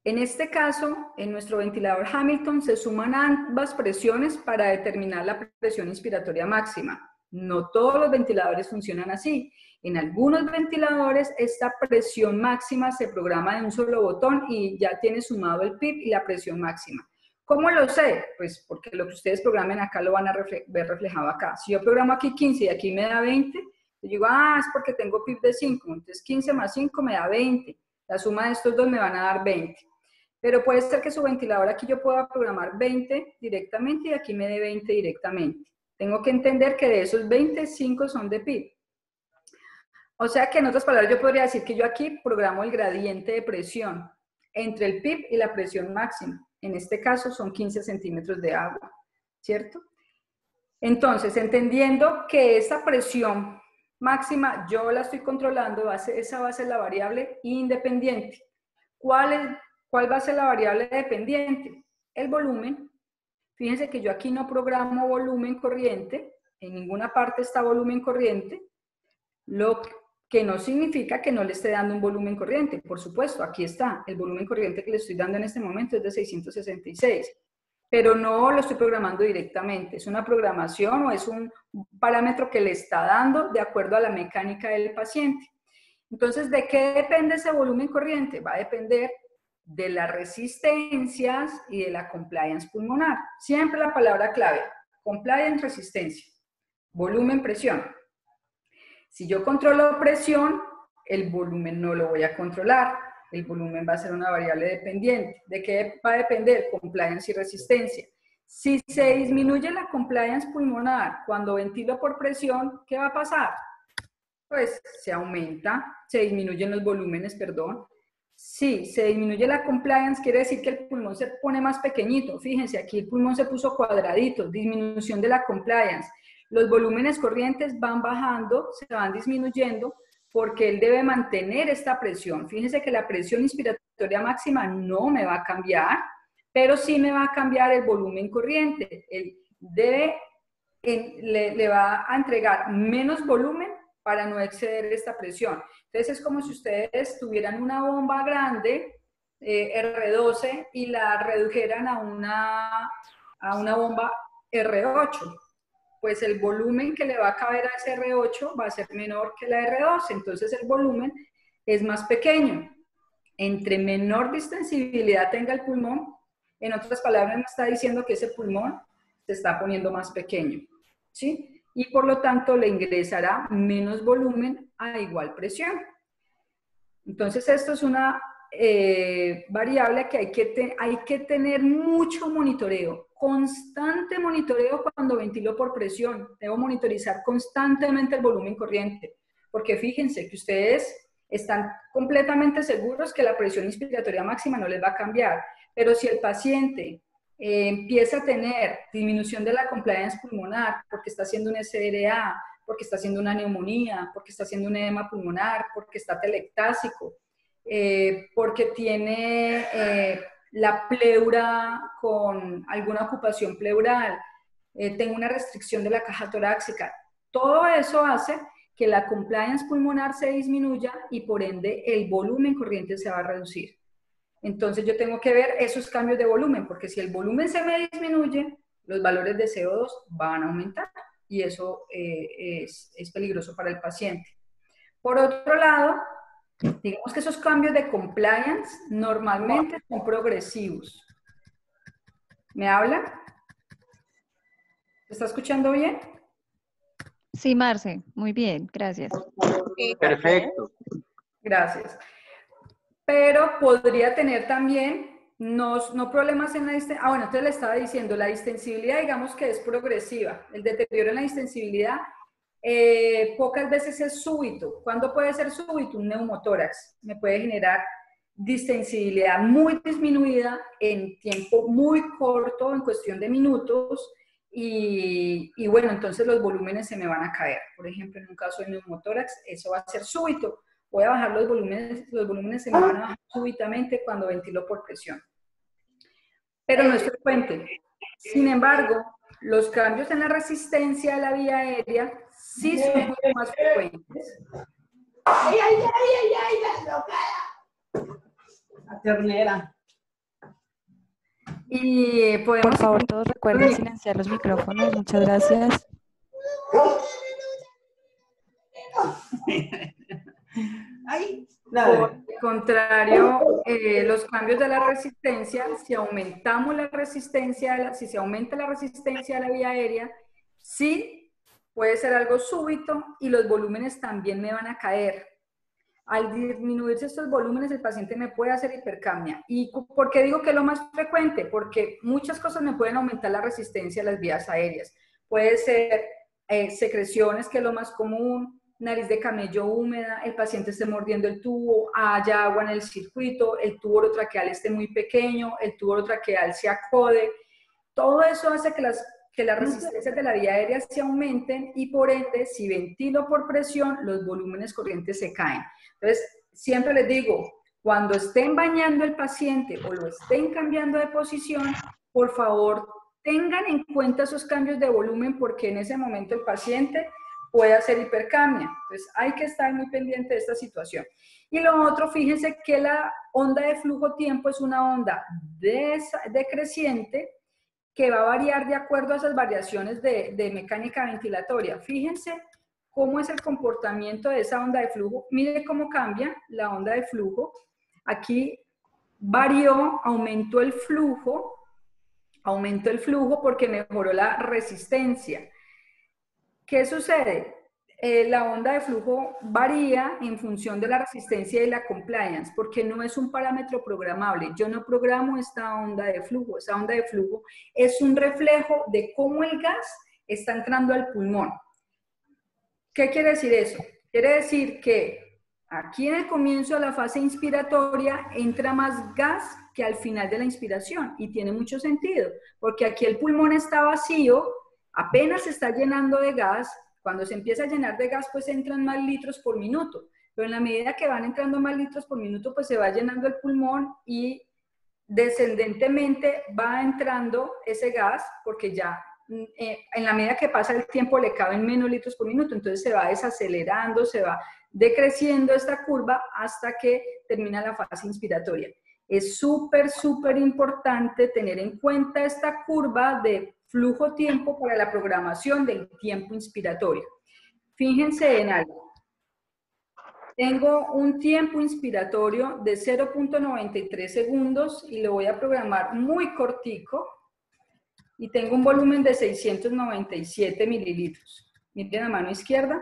En este caso, en nuestro ventilador Hamilton se suman ambas presiones para determinar la presión inspiratoria máxima. No todos los ventiladores funcionan así. En algunos ventiladores esta presión máxima se programa de un solo botón y ya tiene sumado el PIB y la presión máxima. ¿Cómo lo sé? Pues porque lo que ustedes programen acá lo van a ver reflejado acá. Si yo programo aquí 15 y aquí me da 20, yo digo, es porque tengo PIB de 5, entonces 15 más 5 me da 20. La suma de estos dos me van a dar 20. Pero puede ser que su ventilador aquí yo pueda programar 20 directamente y aquí me dé 20 directamente. Tengo que entender que de esos 25 son de PIB. O sea que en otras palabras yo podría decir que yo aquí programo el gradiente de presión entre el PIB y la presión máxima. En este caso son 15 centímetros de agua, ¿cierto? Entonces, entendiendo que esta presión máxima yo la estoy controlando, esa va a ser la variable independiente. ¿Cuál va a ser la variable dependiente? El volumen. Fíjense que yo aquí no programo volumen corriente, en ninguna parte está volumen corriente, lo que no significa que no le esté dando un volumen corriente. Por supuesto, aquí está, el volumen corriente que le estoy dando en este momento es de 666, pero no lo estoy programando directamente, es una programación o es un parámetro que le está dando de acuerdo a la mecánica del paciente. Entonces, ¿de qué depende ese volumen corriente? Va a depender de las resistencias y de la compliance pulmonar. Siempre la palabra clave, compliance, resistencia, volumen, presión. Si yo controlo presión, el volumen no lo voy a controlar. El volumen va a ser una variable dependiente. ¿De qué va a depender? Compliance y resistencia. Si se disminuye la compliance pulmonar cuando ventilo por presión, ¿qué va a pasar? Pues se aumenta, se disminuyen los volúmenes, perdón. Si se disminuye la compliance, quiere decir que el pulmón se pone más pequeñito. Fíjense, aquí el pulmón se puso cuadradito, disminución de la compliance. Los volúmenes corrientes van bajando, se van disminuyendo, porque él debe mantener esta presión. Fíjense que la presión inspiratoria máxima no me va a cambiar, pero sí me va a cambiar el volumen corriente. Él le va a entregar menos volumen para no exceder esta presión. Entonces es como si ustedes tuvieran una bomba grande, R12, y la redujeran a una bomba R8. Pues el volumen que le va a caber a ese R8 va a ser menor que la R12, entonces el volumen es más pequeño. Entre menor distensibilidad tenga el pulmón, en otras palabras me está diciendo que ese pulmón se está poniendo más pequeño, ¿sí? Y por lo tanto le ingresará menos volumen a igual presión. Entonces esto es una variable que hay que tener mucho monitoreo, constante monitoreo cuando ventilo por presión. Debo monitorizar constantemente el volumen corriente, porque fíjense que ustedes están completamente seguros que la presión inspiratoria máxima no les va a cambiar, pero si el paciente empieza a tener disminución de la compliance pulmonar porque está haciendo un SRA, porque está haciendo una neumonía, porque está haciendo un edema pulmonar, porque está telectásico, porque tiene la pleura con alguna ocupación pleural, tengo una restricción de la caja torácica. Todo eso hace que la compliance pulmonar se disminuya y por ende el volumen corriente se va a reducir. Entonces yo tengo que ver esos cambios de volumen, porque si el volumen se me disminuye, los valores de CO2 van a aumentar y eso es peligroso para el paciente. Por otro lado, digamos que esos cambios de compliance normalmente son progresivos. ¿Me habla? ¿Se está escuchando bien? Sí, Marce, muy bien, gracias. Perfecto. Gracias. Pero podría tener también no problemas en la distensibilidad. Bueno, entonces le estaba diciendo, la distensibilidad digamos que es progresiva. El deterioro en la distensibilidad pocas veces es súbito. ¿Cuándo puede ser súbito? Un neumotórax. Me puede generar distensibilidad muy disminuida en tiempo muy corto, en cuestión de minutos, y bueno, entonces los volúmenes se me van a caer. Por ejemplo, en un caso de neumotórax, eso va a ser súbito. Voy a bajar los volúmenes se me van a bajar súbitamente cuando ventilo por presión. Pero no es frecuente. Sin embargo, los cambios en la resistencia de la vía aérea sí son mucho más frecuentes. La ternera. Y podemos... Por favor, todos recuerden silenciar los micrófonos. Muchas gracias. Por el contrario, los cambios de la resistencia, si aumentamos la resistencia, si se aumenta la resistencia de la vía aérea, sí puede ser algo súbito y los volúmenes también me van a caer. Al disminuirse estos volúmenes, el paciente me puede hacer hipercapnia. ¿Y por qué digo que es lo más frecuente? Porque muchas cosas me pueden aumentar la resistencia a las vías aéreas. Puede ser secreciones, que es lo más común, nariz de camello húmeda, el paciente esté mordiendo el tubo, haya agua en el circuito, el tubo orotraqueal esté muy pequeño, el tubo orotraqueal se acode. Todo eso hace que las resistencias de la vía aérea se aumenten y por ende, si ventilo por presión, los volúmenes corrientes se caen. Entonces, siempre les digo, cuando estén bañando el paciente o lo estén cambiando de posición, por favor, tengan en cuenta esos cambios de volumen porque en ese momento el paciente puede hacer hipercapnia. Entonces, hay que estar muy pendiente de esta situación. Y lo otro, fíjense que la onda de flujo-tiempo es una onda decreciente que va a variar de acuerdo a esas variaciones de mecánica ventilatoria. Fíjense cómo es el comportamiento de esa onda de flujo. Mire cómo cambia la onda de flujo. Aquí varió, aumentó el flujo porque mejoró la resistencia. ¿Qué sucede? La onda de flujo varía en función de la resistencia y la compliance, porque no es un parámetro programable. Yo no programo esta onda de flujo. Esa onda de flujo es un reflejo de cómo el gas está entrando al pulmón. ¿Qué quiere decir eso? Quiere decir que aquí en el comienzo de la fase inspiratoria entra más gas que al final de la inspiración, y tiene mucho sentido, porque aquí el pulmón está vacío, apenas se está llenando de gas. Cuando se empieza a llenar de gas, pues entran más litros por minuto, pero en la medida que van entrando más litros por minuto, pues se va llenando el pulmón y descendentemente va entrando ese gas, porque ya en la medida que pasa el tiempo le caben menos litros por minuto, entonces se va desacelerando, se va decreciendo esta curva hasta que termina la fase inspiratoria. Es súper, súper importante tener en cuenta esta curva de flujo-tiempo para la programación del tiempo inspiratorio. Fíjense en algo. Tengo un tiempo inspiratorio de 0.93 segundos y lo voy a programar muy cortico. Y tengo un volumen de 697 mililitros. Miren la mano izquierda,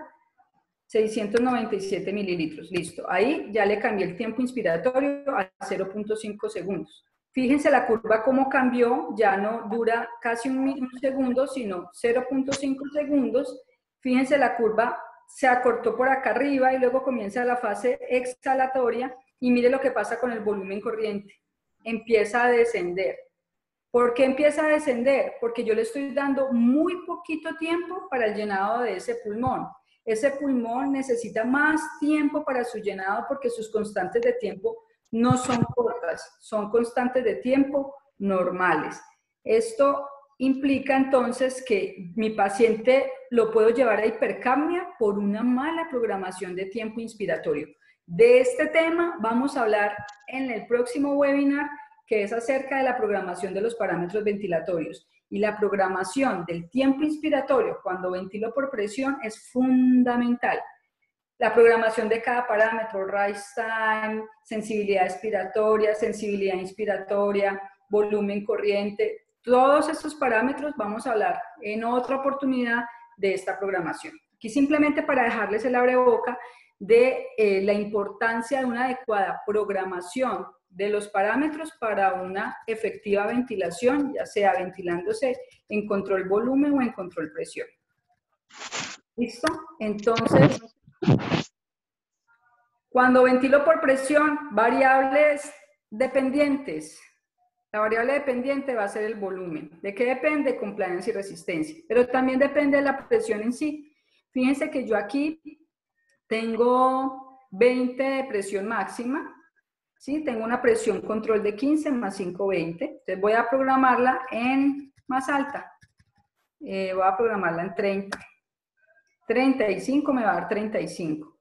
697 mililitros. Listo. Ahí ya le cambié el tiempo inspiratorio a 0.5 segundos. Fíjense la curva cómo cambió, ya no dura casi un segundo, sino 0.5 segundos. Fíjense la curva se acortó por acá arriba y luego comienza la fase exhalatoria y mire lo que pasa con el volumen corriente. Empieza a descender. ¿Por qué empieza a descender? Porque yo le estoy dando muy poquito tiempo para el llenado de ese pulmón. Ese pulmón necesita más tiempo para su llenado porque sus constantes de tiempo no son cortas, son constantes de tiempo normales. Esto implica entonces que mi paciente lo puedo llevar a hipercapnia por una mala programación de tiempo inspiratorio. De este tema vamos a hablar en el próximo webinar, que es acerca de la programación de los parámetros ventilatorios. Y la programación del tiempo inspiratorio cuando ventilo por presión es fundamental. La programación de cada parámetro, rise time, sensibilidad expiratoria, sensibilidad inspiratoria, volumen corriente, todos estos parámetros vamos a hablar en otra oportunidad de esta programación. Aquí simplemente para dejarles el abreboca de la importancia de una adecuada programación de los parámetros para una efectiva ventilación, ya sea ventilándose en control volumen o en control presión. ¿Listo? Entonces, cuando ventilo por presión, variables dependientes. La variable dependiente va a ser el volumen. ¿De qué depende? Compliance y resistencia. Pero también depende de la presión en sí. Fíjense que yo aquí tengo 20 de presión máxima. ¿Sí? Tengo una presión control de 15 más 5, 20. Entonces voy a programarla en más alta. Voy a programarla en 30. 35 me va a dar 35.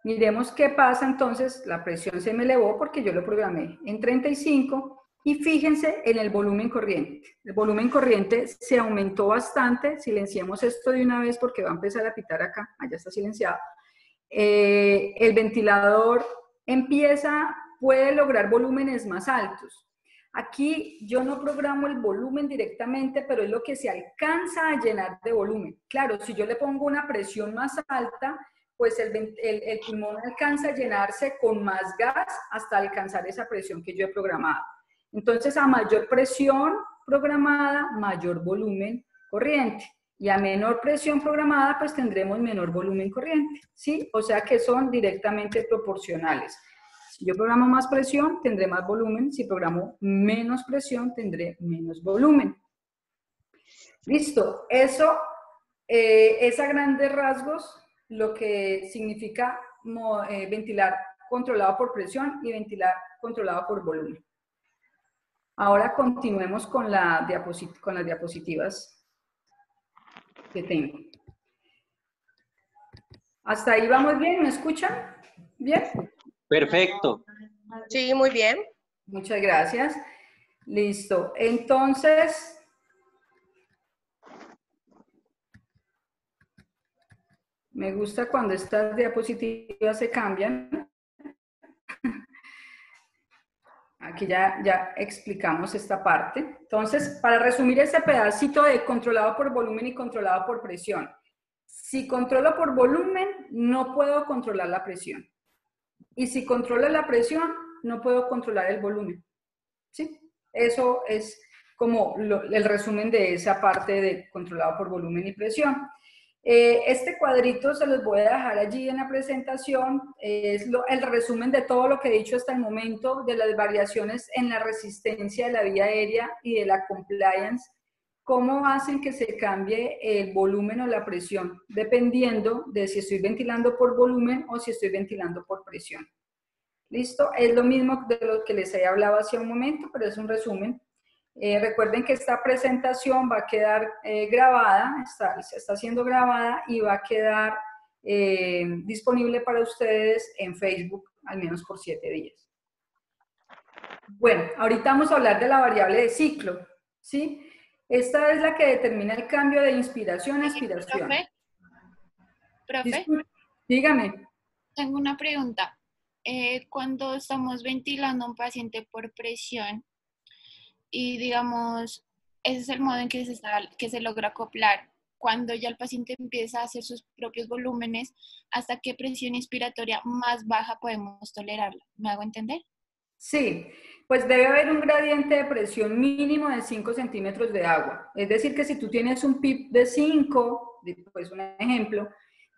Miremos qué pasa entonces. La presión se me elevó porque yo lo programé en 35. Y fíjense en el volumen corriente. El volumen corriente se aumentó bastante. Silenciemos esto de una vez porque va a empezar a pitar acá. Ya está silenciado. El ventilador puede lograr volúmenes más altos. Aquí yo no programo el volumen directamente, pero es lo que se alcanza a llenar de volumen. Claro, si yo le pongo una presión más alta, pues el pulmón alcanza a llenarse con más gas hasta alcanzar esa presión que yo he programado. Entonces, a mayor presión programada, mayor volumen corriente. Y a menor presión programada, pues tendremos menor volumen corriente, ¿sí? O sea que son directamente proporcionales. Si yo programo más presión, tendré más volumen. Si programo menos presión, tendré menos volumen. Listo. Eso es a grandes rasgos lo que significa ventilar controlado por presión y ventilar controlado por volumen. Ahora continuemos con las diapositivas que tengo. ¿Hasta ahí vamos bien? ¿Me escuchan? ¿Bien? Perfecto. Sí, muy bien. Muchas gracias. Listo. Entonces, me gusta cuando estas diapositivas se cambian. Aquí ya explicamos esta parte. Entonces, para resumir ese pedacito de controlado por volumen y controlado por presión. Si controlo por volumen, no puedo controlar la presión. Y si controlo la presión, no puedo controlar el volumen. ¿Sí? Eso es como el resumen de esa parte de controlado por volumen y presión. Este cuadrito se los voy a dejar allí en la presentación. Es el resumen de todo lo que he dicho hasta el momento, de las variaciones en la resistencia de la vía aérea y de la compliance, cómo hacen que se cambie el volumen o la presión, dependiendo de si estoy ventilando por volumen o si estoy ventilando por presión. ¿Listo? Es lo mismo de lo que les he hablado hace un momento, pero es un resumen. Recuerden que esta presentación va a quedar grabada, está siendo grabada y va a quedar disponible para ustedes en Facebook, al menos por 7 días. Bueno, ahorita vamos a hablar de la variable de ciclo, ¿sí? Esta es la que determina el cambio de inspiración a expiración. Profe, dígame. tengo una pregunta. Cuando estamos ventilando a un paciente por presión y digamos, ese es el modo en que se logra acoplar, cuando ya el paciente empieza a hacer sus propios volúmenes, ¿hasta qué presión inspiratoria más baja podemos tolerarla? ¿Me hago entender? Sí, pues debe haber un gradiente de presión mínimo de 5 centímetros de agua. Es decir, que si tú tienes un PIP de 5, pues un ejemplo,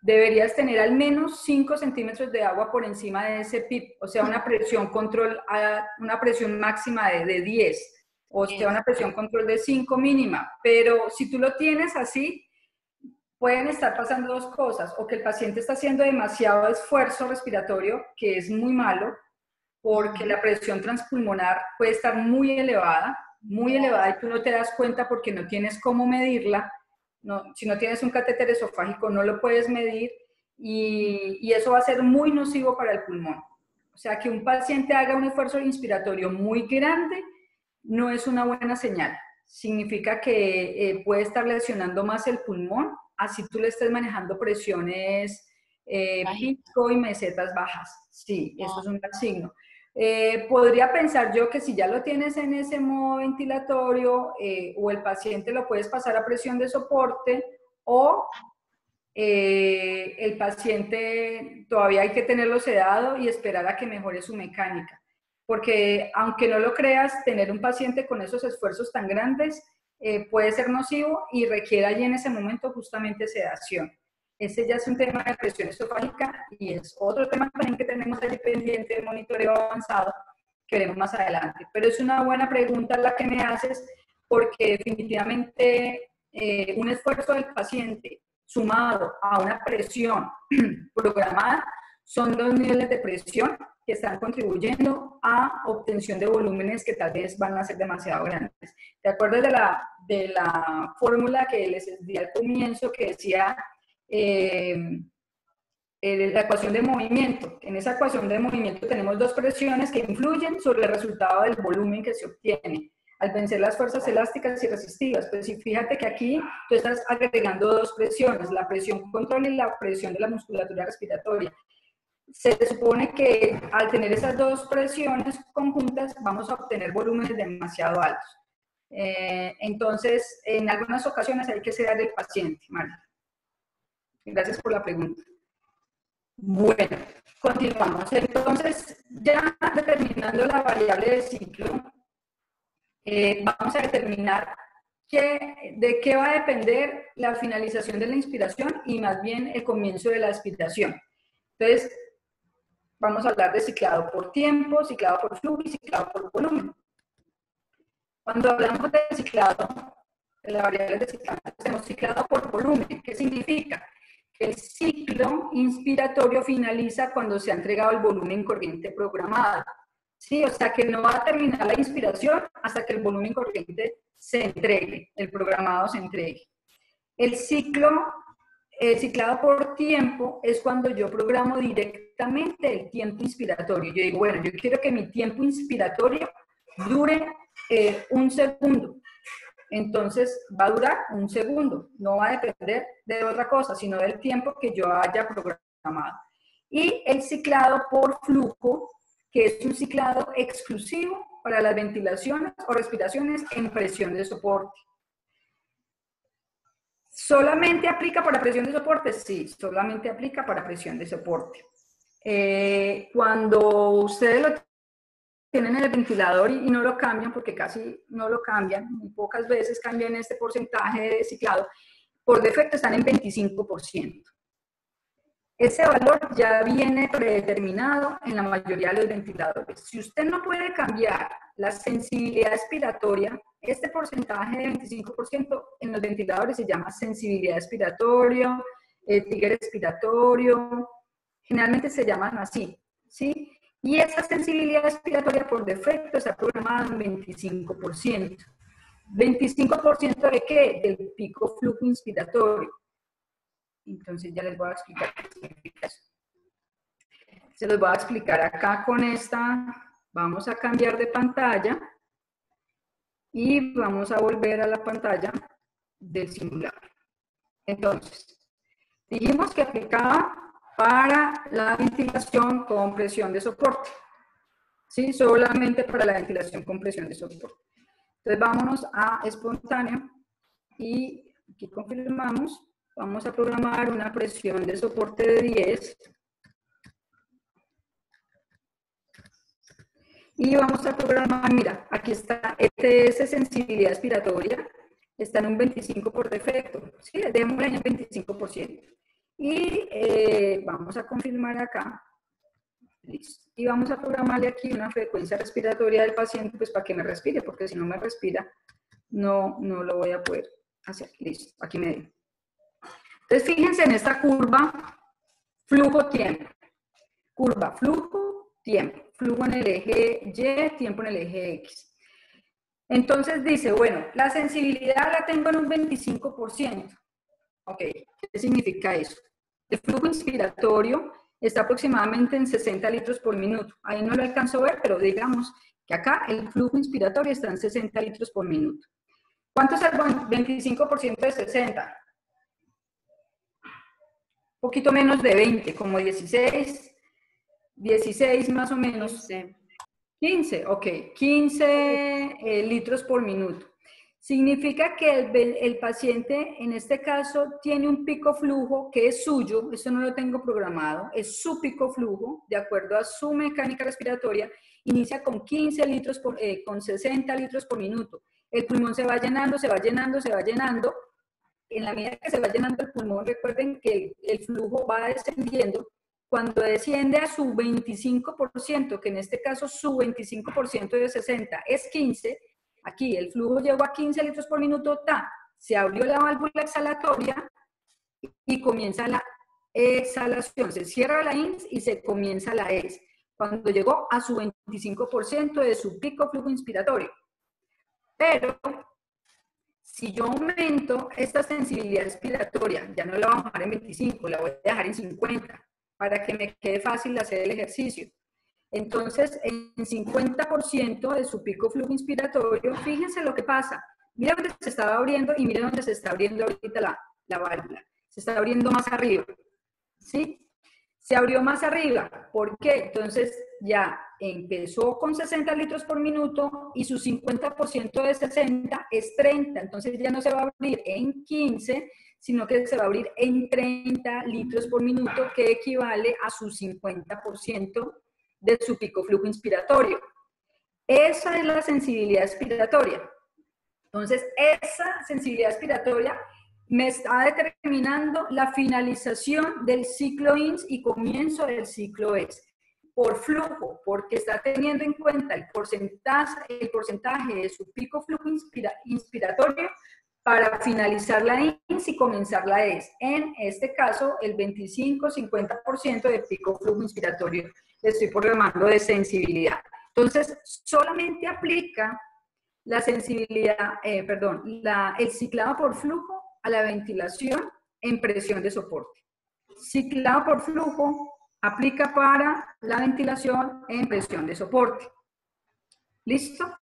deberías tener al menos 5 centímetros de agua por encima de ese PIP, o sea, una presión máxima de 10, o sea, una presión control de 5 mínima. Pero si tú lo tienes así, pueden estar pasando dos cosas, o que el paciente está haciendo demasiado esfuerzo respiratorio, que es muy malo, porque la presión transpulmonar puede estar muy elevada y tú no te das cuenta porque no tienes cómo medirla. Si no tienes un catéter esofágico no lo puedes medir y eso va a ser muy nocivo para el pulmón. O sea, que un paciente haga un esfuerzo inspiratorio muy grande no es una buena señal. Significa que puede estar lesionando más el pulmón, así tú le estés manejando presiones pico y mesetas bajas. Sí, eso es un mal signo. Podría pensar yo que si ya lo tienes en ese modo ventilatorio o el paciente lo puedes pasar a presión de soporte o el paciente todavía hay que tenerlo sedado y esperar a que mejore su mecánica. Porque aunque no lo creas, tener un paciente con esos esfuerzos tan grandes puede ser nocivo y requiere allí en ese momento justamente sedación. Ese ya es un tema de presión esofágica y es otro tema también que tenemos ahí pendiente de monitoreo avanzado que veremos más adelante. Pero es una buena pregunta la que me haces porque definitivamente un esfuerzo del paciente sumado a una presión programada son dos niveles de presión que están contribuyendo a obtención de volúmenes que tal vez van a ser demasiado grandes. ¿Te acuerdas de la fórmula que les di al comienzo que decía la ecuación de movimiento? En esa ecuación de movimiento tenemos dos presiones que influyen sobre el resultado del volumen que se obtiene al vencer las fuerzas elásticas y resistivas. Pues sí, fíjate que aquí tú estás agregando dos presiones, la presión control y la presión de la musculatura respiratoria. Se supone que al tener esas dos presiones conjuntas vamos a obtener volúmenes demasiado altos. Entonces, en algunas ocasiones hay que sedar el paciente, María. Gracias por la pregunta. Bueno, continuamos. Entonces, ya determinando la variable del ciclo, vamos a determinar de qué va a depender la finalización de la inspiración y más bien el comienzo de la expiración. Entonces, vamos a hablar de ciclado por tiempo, ciclado por flujo y ciclado por volumen. Cuando hablamos de ciclado, de la variable de ciclado, tenemos ciclado por volumen. ¿Qué significa? Que el ciclo inspiratorio finaliza cuando se ha entregado el volumen corriente programado. ¿Sí? O sea que no va a terminar la inspiración hasta que el volumen corriente se entregue, el programado se entregue. El ciclado por tiempo es cuando yo programo directamente el tiempo inspiratorio. Yo digo, bueno, yo quiero que mi tiempo inspiratorio dure 1 segundo. Entonces va a durar 1 segundo. No va a depender de otra cosa, sino del tiempo que yo haya programado. Y el ciclado por flujo, que es un ciclado exclusivo para las ventilaciones o respiraciones en presión de soporte. ¿Solamente aplica para presión de soporte? Sí, solamente aplica para presión de soporte. Cuando ustedes lo tienen en el ventilador y no lo cambian, porque casi no lo cambian, muy pocas veces cambian este porcentaje de ciclado, por defecto están en 25%. Ese valor ya viene predeterminado en la mayoría de los ventiladores. Si usted no puede cambiar la sensibilidad expiratoria, este porcentaje de 25% en los ventiladores se llama sensibilidad expiratoria, trigger expiratorio, generalmente se llaman así, ¿sí? Y esa sensibilidad expiratoria por defecto está programada en 25%. ¿25% de qué? Del pico flujo inspiratorio. Entonces ya les voy a explicar qué significa eso. Se los voy a explicar acá con esta. Vamos a cambiar de pantalla y vamos a volver a la pantalla del simulador. Entonces, dijimos que aplicaba para la ventilación con presión de soporte. ¿Sí? Solamente para la ventilación con presión de soporte. Entonces vámonos a espontánea y aquí confirmamos. Vamos a programar una presión de soporte de 10. Y vamos a programar, mira, aquí está ETS sensibilidad expiratoria, está en un 25 por defecto, ¿sí? Démosle en el 25%. Y vamos a confirmar acá. Listo. Y vamos a programarle aquí una frecuencia respiratoria del paciente, pues para que me respire, porque si no me respira, no lo voy a poder hacer. Listo, aquí me dio. Entonces, fíjense en esta curva, flujo-tiempo. Curva, flujo, tiempo. Flujo en el eje Y, tiempo en el eje X. Entonces dice, bueno, la sensibilidad la tengo en un 25%. Ok, ¿qué significa eso? El flujo inspiratorio está aproximadamente en 60 litros por minuto. Ahí no lo alcanzo a ver, pero digamos que acá el flujo inspiratorio está en 60 litros por minuto. ¿Cuánto es el 25% de 60? Un poquito menos de 20, como 16 más o menos. 15, ok, 15 litros por minuto. Significa que el paciente, en este caso, tiene un pico flujo que es suyo, esto no lo tengo programado, es su pico flujo, de acuerdo a su mecánica respiratoria, inicia con 15 litros, con 60 litros por minuto. El pulmón se va llenando, se va llenando, se va llenando. En la medida que se va llenando el pulmón, recuerden que el flujo va descendiendo. Cuando desciende a su 25%, que en este caso su 25% de 60 es 15, aquí el flujo llegó a 15 litros por minuto, se abrió la válvula exhalatoria y comienza la exhalación. Se cierra la INS y se comienza la EX, cuando llegó a su 25% de su pico flujo inspiratorio. Pero si yo aumento esta sensibilidad expiratoria, ya no la voy a dejar en 25, la voy a dejar en 50, para que me quede fácil hacer el ejercicio. Entonces, en 50% de su pico flujo inspiratorio, fíjense lo que pasa. Mira dónde se estaba abriendo y mira dónde se está abriendo ahorita la válvula. Se está abriendo más arriba, ¿sí? Se abrió más arriba. ¿Por qué? Entonces, ya empezó con 60 litros por minuto y su 50% de 60 es 30. Entonces, ya no se va a abrir en 15, sino que se va a abrir en 30 litros por minuto, que equivale a su 50% de su pico flujo inspiratorio. Esa es la sensibilidad expiratoria. Entonces, esa sensibilidad expiratoria me está determinando la finalización del ciclo INS y comienzo del ciclo EX. Por flujo, porque está teniendo en cuenta el porcentaje de su pico flujo inspiratorio para finalizar la INS y comenzar la EX. En este caso, el 25-50% de pico flujo inspiratorio le estoy programando de sensibilidad. Entonces, solamente aplica la sensibilidad, el ciclado por flujo a la ventilación en presión de soporte. Ciclado por flujo aplica para la ventilación en presión de soporte. ¿Listo?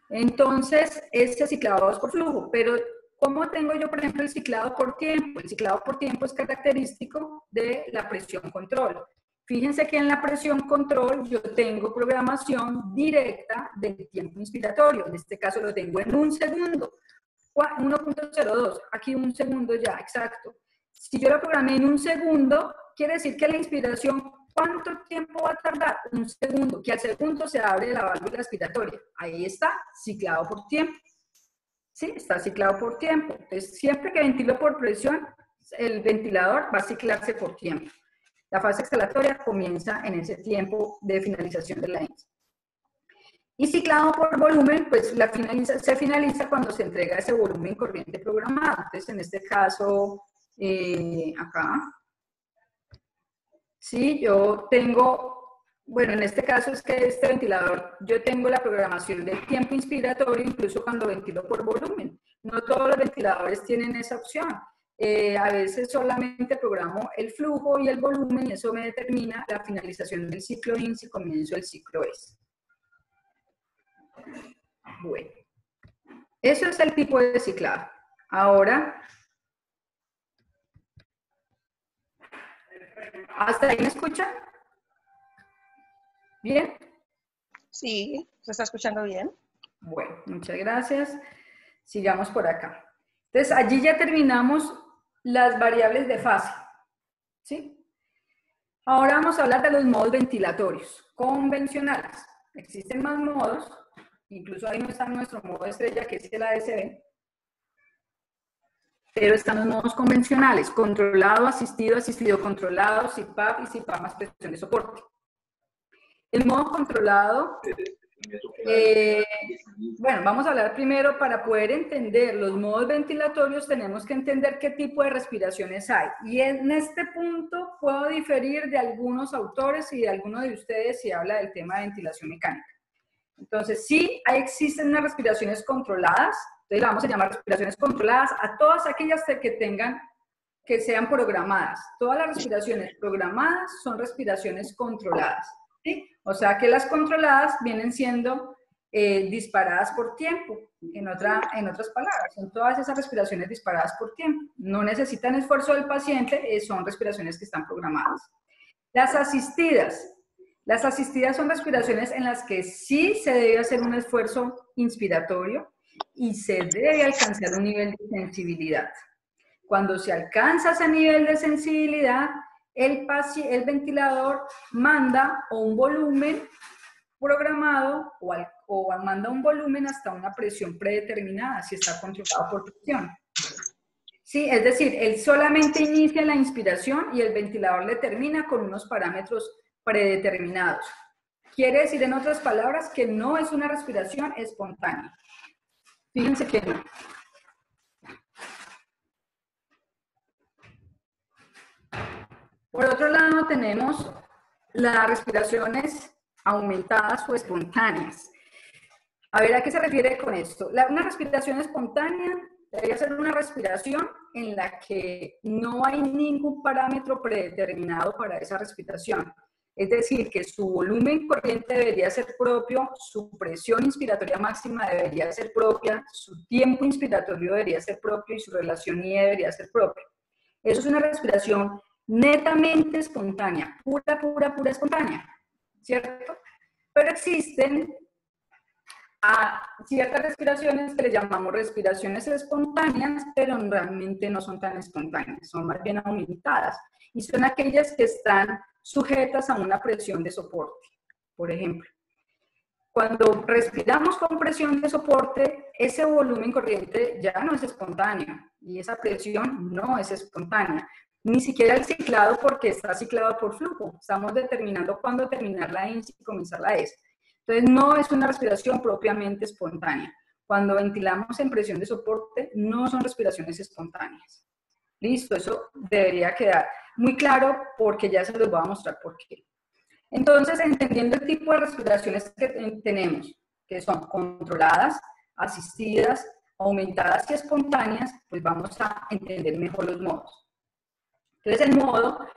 Entonces, este ciclado es por flujo, pero ¿cómo tengo yo, por ejemplo, el ciclado por tiempo? El ciclado por tiempo es característico de la presión control. Fíjense que en la presión control yo tengo programación directa del tiempo inspiratorio. En este caso lo tengo en 1 segundo. 1.02, aquí 1 segundo ya, exacto. Si yo lo programé en 1 segundo, quiere decir que la inspiración, ¿cuánto tiempo va a tardar? 1 segundo, que al segundo se abre la válvula respiratoria. Ahí está, ciclado por tiempo. ¿Sí? Está ciclado por tiempo. Entonces, siempre que ventilo por presión, el ventilador va a ciclarse por tiempo. La fase exhalatoria comienza en ese tiempo de finalización de la INS. Y ciclado por volumen, pues se finaliza cuando se entrega ese volumen corriente programado. Entonces, en este caso, acá, sí, yo tengo, bueno, en este caso es que este ventilador, yo tengo la programación del tiempo inspiratorio incluso cuando ventilo por volumen. No todos los ventiladores tienen esa opción. A veces solamente programo el flujo y el volumen y eso me determina la finalización del ciclo INS y comienzo el ciclo EX. Bueno, eso es el tipo de ciclado. Ahora, ¿hasta ahí me escuchan? ¿Bien? Sí, se está escuchando bien. Bueno, muchas gracias. Sigamos por acá. Entonces, allí ya terminamos las variables de fase. ¿Sí? Ahora vamos a hablar de los modos ventilatorios convencionales. Existen más modos. Incluso ahí no está nuestro modo estrella, que es el ASB. Pero están los modos convencionales, controlado, asistido controlado, CPAP y CPAP más presión de soporte. El modo controlado, bueno, vamos a hablar primero para poder entender los modos ventilatorios, tenemos que entender qué tipo de respiraciones hay. Y en este punto puedo diferir de algunos autores y de algunos de ustedes si habla del tema de ventilación mecánica. Entonces, sí, existen unas respiraciones controladas, entonces vamos a llamar respiraciones controladas a todas aquellas que sean programadas. Todas las respiraciones programadas son respiraciones controladas, ¿sí? O sea que las controladas vienen siendo disparadas por tiempo, en otras palabras, son todas esas respiraciones disparadas por tiempo. No necesitan esfuerzo del paciente, son respiraciones que están programadas. Las asistidas son respiraciones en las que sí se debe hacer un esfuerzo inspiratorio y se debe alcanzar un nivel de sensibilidad. Cuando se alcanza ese nivel de sensibilidad, el ventilador manda un volumen programado o manda un volumen hasta una presión predeterminada, si está controlado por presión. Sí, es decir, él solamente inicia la inspiración y el ventilador le termina con unos parámetros predeterminados. Quiere decir, en otras palabras, que no es una respiración espontánea. Fíjense que no. Por otro lado, tenemos las respiraciones aumentadas o espontáneas. A ver, ¿a qué se refiere con esto? Una respiración espontánea debería ser una respiración en la que no hay ningún parámetro predeterminado para esa respiración. Es decir, que su volumen corriente debería ser propio, su presión inspiratoria máxima debería ser propia, su tiempo inspiratorio debería ser propio y su relación IE debería ser propia. Eso es una respiración netamente espontánea, pura espontánea, ¿cierto? Pero existen ciertas respiraciones que le llamamos respiraciones espontáneas, pero realmente no son tan espontáneas, son más bien aumentadas, y son aquellas que están sujetas a una presión de soporte. Por ejemplo, cuando respiramos con presión de soporte, ese volumen corriente ya no es espontáneo, y esa presión no es espontánea. Ni siquiera el ciclado, porque está ciclado por flujo. Estamos determinando cuándo terminar la INS y comenzar la ES. Entonces, no es una respiración propiamente espontánea. Cuando ventilamos en presión de soporte, no son respiraciones espontáneas. Listo, eso debería quedar muy claro porque ya se los voy a mostrar por qué. Entonces, entendiendo el tipo de respiraciones que tenemos, que son controladas, asistidas, aumentadas y espontáneas, pues vamos a entender mejor los modos. Entonces, el modo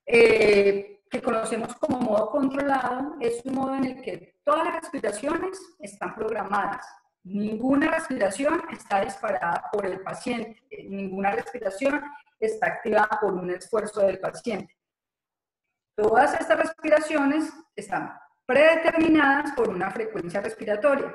que conocemos como modo controlado es un modo en el que todas las respiraciones están programadas. Ninguna respiración está disparada por el paciente. Ninguna respiración está activada por un esfuerzo del paciente. Todas estas respiraciones están predeterminadas por una frecuencia respiratoria.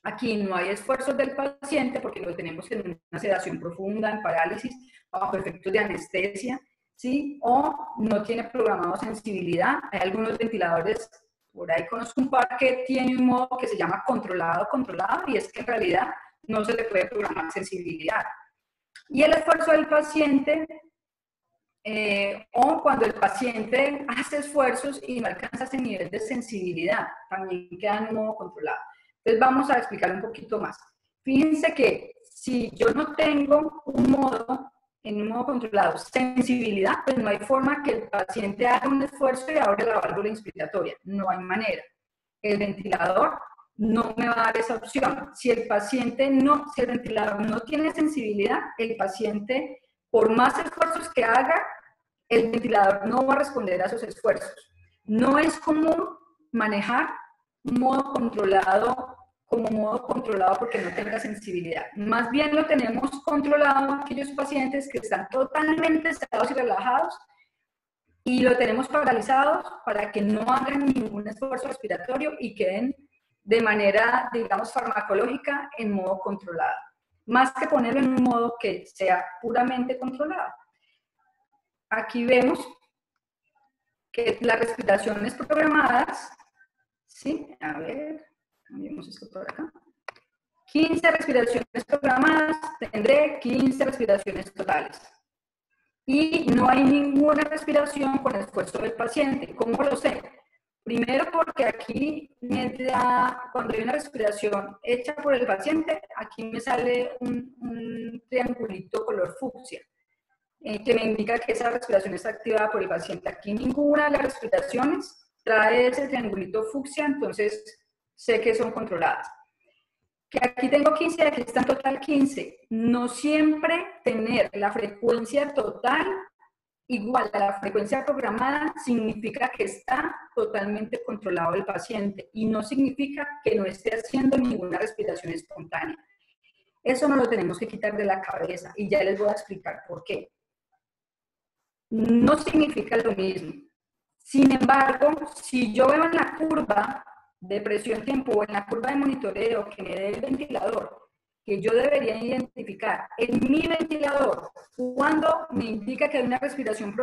Aquí no hay esfuerzos del paciente porque lo tenemos en una sedación profunda, en parálisis, bajo efectos de anestesia, ¿sí? O no tiene programado sensibilidad. Hay algunos ventiladores, por ahí conozco un par que tiene un modo que se llama controlado, y es que en realidad no se le puede programar sensibilidad. Y el esfuerzo del paciente, o cuando el paciente hace esfuerzos y no alcanza ese nivel de sensibilidad, también queda en un modo controlado. Entonces vamos a explicar un poquito más. Fíjense que si yo no tengo un modo, en un modo controlado, sensibilidad, pues no hay forma que el paciente haga un esfuerzo y abra la válvula inspiratoria. No hay manera. El ventilador no me va a dar esa opción. Si el ventilador no tiene sensibilidad, el paciente, por más esfuerzos que haga, el ventilador no va a responder a esos esfuerzos. No es común manejar un modo controlado como modo controlado porque no tenga sensibilidad. Más bien lo tenemos controlado aquellos pacientes que están totalmente sedados y relajados y lo tenemos paralizados para que no hagan ningún esfuerzo respiratorio y queden de manera, digamos, farmacológica en modo controlado. Más que ponerlo en un modo que sea puramente controlado. Aquí vemos que las respiraciones programadas, ¿sí? A ver, cambiemos esto por acá. 15 respiraciones programadas, tendré 15 respiraciones totales. Y no hay ninguna respiración con esfuerzo del paciente. ¿Cómo lo sé? Primero porque aquí, cuando hay una respiración hecha por el paciente, aquí me sale un triangulito color fucsia, que me indica que esa respiración está activada por el paciente. Aquí ninguna de las respiraciones trae ese triangulito fucsia, entonces sé que son controladas. Que aquí tengo 15 y aquí está en total 15. No siempre tener la frecuencia total igual a la frecuencia programada significa que está totalmente controlado el paciente y no significa que no esté haciendo ninguna respiración espontánea. Eso no lo tenemos que quitar de la cabeza y ya les voy a explicar por qué. No significa lo mismo. Sin embargo, si yo veo en la curva de presión tiempo o en la curva de monitoreo que me dé el ventilador que yo debería identificar en mi ventilador cuando me indica que hay una respiración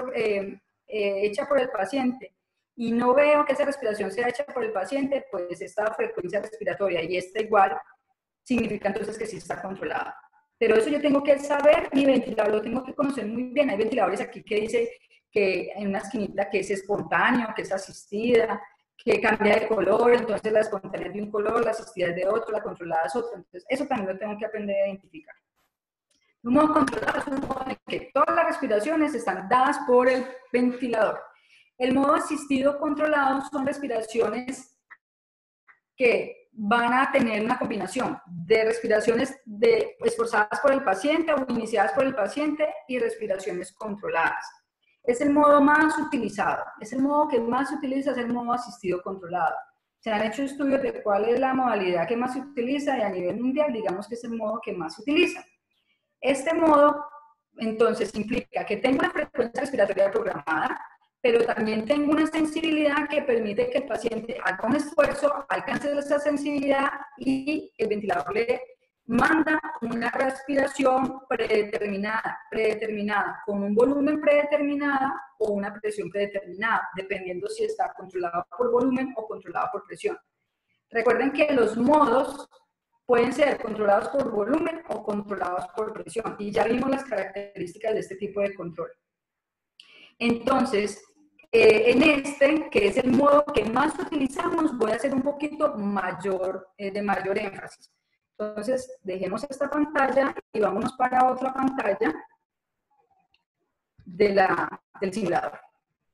hecha por el paciente y no veo que esa respiración sea hecha por el paciente, pues esta frecuencia respiratoria y esta igual, significa entonces que sí está controlada. Pero eso yo tengo que saber, mi ventilador lo tengo que conocer muy bien. Hay ventiladores aquí que dice que en una esquinita que es espontáneo, que es asistida, que cambia de color, entonces la espontánea es de un color, la asistida es de otro, la controlada es otro. Entonces eso también lo tengo que aprender a identificar. Un modo controlado es un modo en el que todas las respiraciones están dadas por el ventilador. El modo asistido controlado son respiraciones que van a tener una combinación de respiraciones esforzadas por el paciente o iniciadas por el paciente y respiraciones controladas. Es el modo más utilizado, es el modo que más se utiliza, es el modo asistido controlado. Se han hecho estudios de cuál es la modalidad que más se utiliza y a nivel mundial digamos que es el modo que más se utiliza. Este modo entonces implica que tengo una frecuencia respiratoria programada, pero también tengo una sensibilidad que permite que el paciente haga un esfuerzo, alcance esa sensibilidad y el ventilador le manda una respiración predeterminada, con un volumen predeterminado o una presión predeterminada, dependiendo si está controlado por volumen o controlado por presión. Recuerden que los modos pueden ser controlados por volumen o controlados por presión, y ya vimos las características de este tipo de control. Entonces, en este, que es el modo que más utilizamos, voy a hacer un poquito de mayor énfasis. Entonces, dejemos esta pantalla y vámonos para otra pantalla del simulador.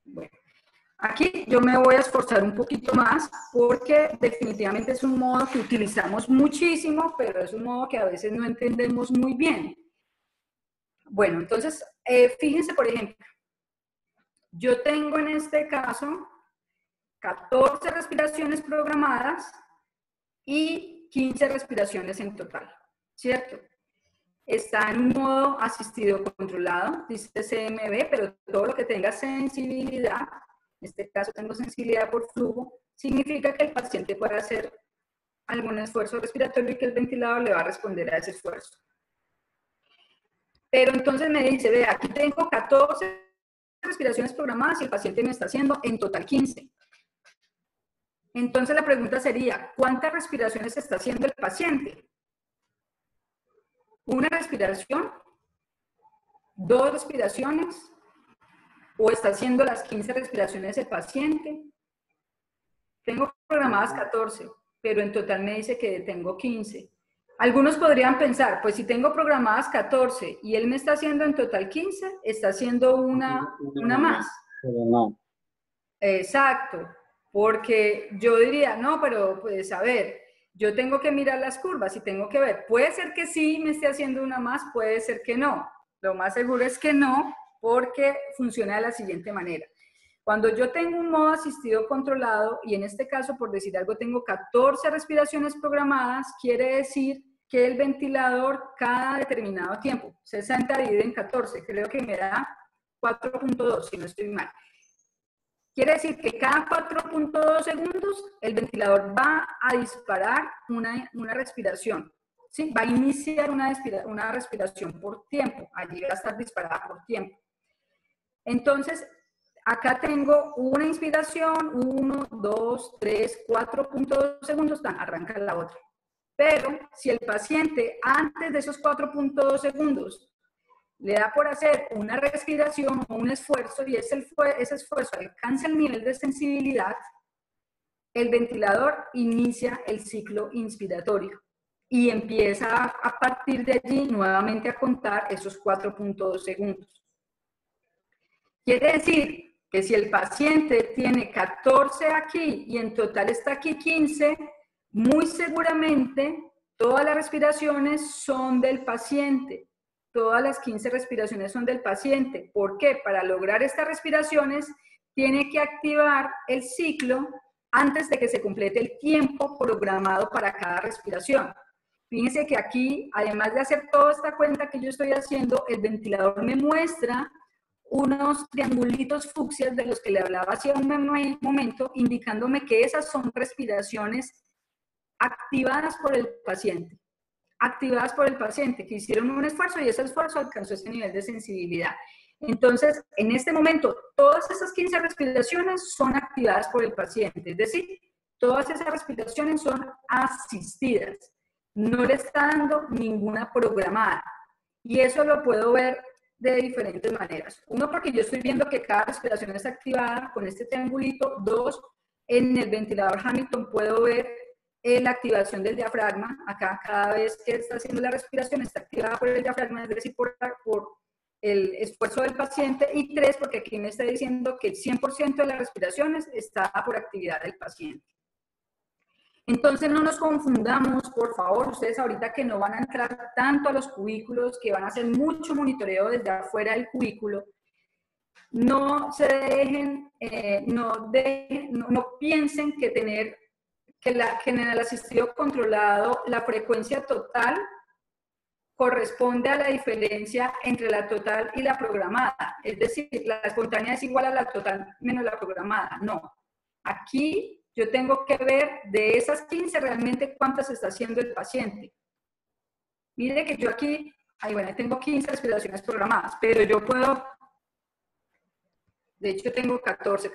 Bueno, aquí yo me voy a esforzar un poquito más porque definitivamente es un modo que utilizamos muchísimo, pero es un modo que a veces no entendemos muy bien. Bueno, entonces, fíjense, por ejemplo, yo tengo en este caso 14 respiraciones programadas y 15 respiraciones en total, ¿cierto? Está en un modo asistido controlado, dice CMB, pero todo lo que tenga sensibilidad, en este caso tengo sensibilidad por flujo, significa que el paciente puede hacer algún esfuerzo respiratorio y que el ventilador le va a responder a ese esfuerzo. Pero entonces me dice, ve, aquí tengo 14 respiraciones programadas y el paciente me está haciendo en total 15. Entonces la pregunta sería, ¿cuántas respiraciones está haciendo el paciente? ¿Una respiración? ¿2 respiraciones? ¿O está haciendo las 15 respiraciones el paciente? Tengo programadas 14, pero en total me dice que tengo 15. Algunos podrían pensar, pues si tengo programadas 14 y él me está haciendo en total 15, está haciendo una más. Pero no. Exacto, porque yo diría, no, pero pues a ver, yo tengo que mirar las curvas y tengo que ver, puede ser que sí me esté haciendo una más, puede ser que no. Lo más seguro es que no, porque funciona de la siguiente manera. Cuando yo tengo un modo asistido controlado, y en este caso, por decir algo, tengo 14 respiraciones programadas, quiere decir que el ventilador cada determinado tiempo, 60 dividido en 14, creo que me da 4.2, si no estoy mal. Quiere decir que cada 4.2 segundos el ventilador va a disparar una respiración, ¿sí? Va a iniciar una respiración por tiempo, allí va a estar disparada por tiempo. Entonces, acá tengo una inspiración, 1, 2, 3, 4.2 segundos, arranca la otra. Pero si el paciente antes de esos 4.2 segundos le da por hacer una respiración o un esfuerzo y ese esfuerzo alcanza el nivel de sensibilidad, el ventilador inicia el ciclo inspiratorio y empieza a partir de allí nuevamente a contar esos 4.2 segundos. Quiere decir que si el paciente tiene 14 aquí y en total está aquí 15, muy seguramente todas las respiraciones son del paciente. Todas las 15 respiraciones son del paciente. ¿Por qué? Para lograr estas respiraciones tiene que activar el ciclo antes de que se complete el tiempo programado para cada respiración. Fíjense que aquí, además de hacer toda esta cuenta que yo estoy haciendo, el ventilador me muestra unos triangulitos fucsias de los que le hablaba hace un momento, indicándome que esas son respiraciones activadas por el paciente. activadas por el paciente, que hicieron un esfuerzo y ese esfuerzo alcanzó ese nivel de sensibilidad. Entonces, en este momento, todas esas 15 respiraciones son activadas por el paciente, es decir, todas esas respiraciones son asistidas, no le está dando ninguna programada. Y eso lo puedo ver de diferentes maneras. Uno, porque yo estoy viendo que cada respiración está activada con este triangulito. Dos, en el ventilador Hamilton puedo ver la activación del diafragma. Acá, cada vez que está haciendo la respiración, está activada por el diafragma, es decir, por el esfuerzo del paciente. Y tres, porque aquí me está diciendo que el 100% de las respiraciones está por actividad del paciente. Entonces no nos confundamos, por favor, ustedes ahorita que no van a entrar tanto a los cubículos, que van a hacer mucho monitoreo desde afuera del cubículo, no se dejen, no piensen que en el asistido controlado la frecuencia total corresponde a la diferencia entre la total y la programada. Es decir, la espontánea es igual a la total menos la programada. No. Aquí yo tengo que ver de esas 15 realmente cuántas está haciendo el paciente. Mire que yo aquí, bueno, tengo 15 respiraciones programadas, pero yo puedo, de hecho tengo 14.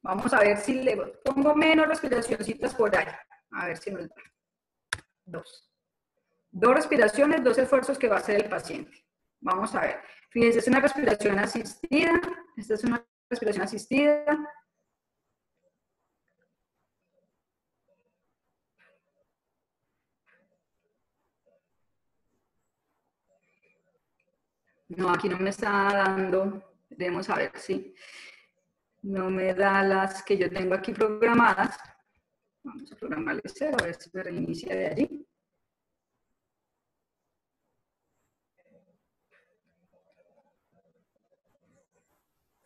Vamos a ver si le pongo menos respiracioncitas por ahí. A ver si nos da. 2 respiraciones, 2 esfuerzos que va a hacer el paciente. Vamos a ver. Fíjense, es una respiración asistida. Esta es una respiración asistida. No, aquí no me está dando, debemos a ver si no me da las que yo tengo aquí programadas. Vamos a programarle 0, a ver si me reinicia de allí.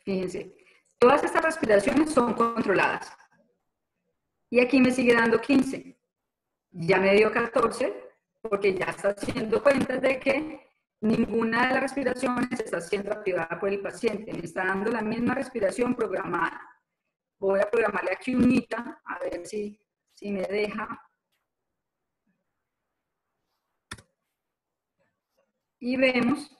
Fíjense, todas estas respiraciones son controladas. Y aquí me sigue dando 15. Ya me dio 14, porque ya está haciendo cuentas de que ninguna de las respiraciones está siendo activada por el paciente. Me está dando la misma respiración programada. Voy a programarle aquí unita, a ver si me deja. Y vemos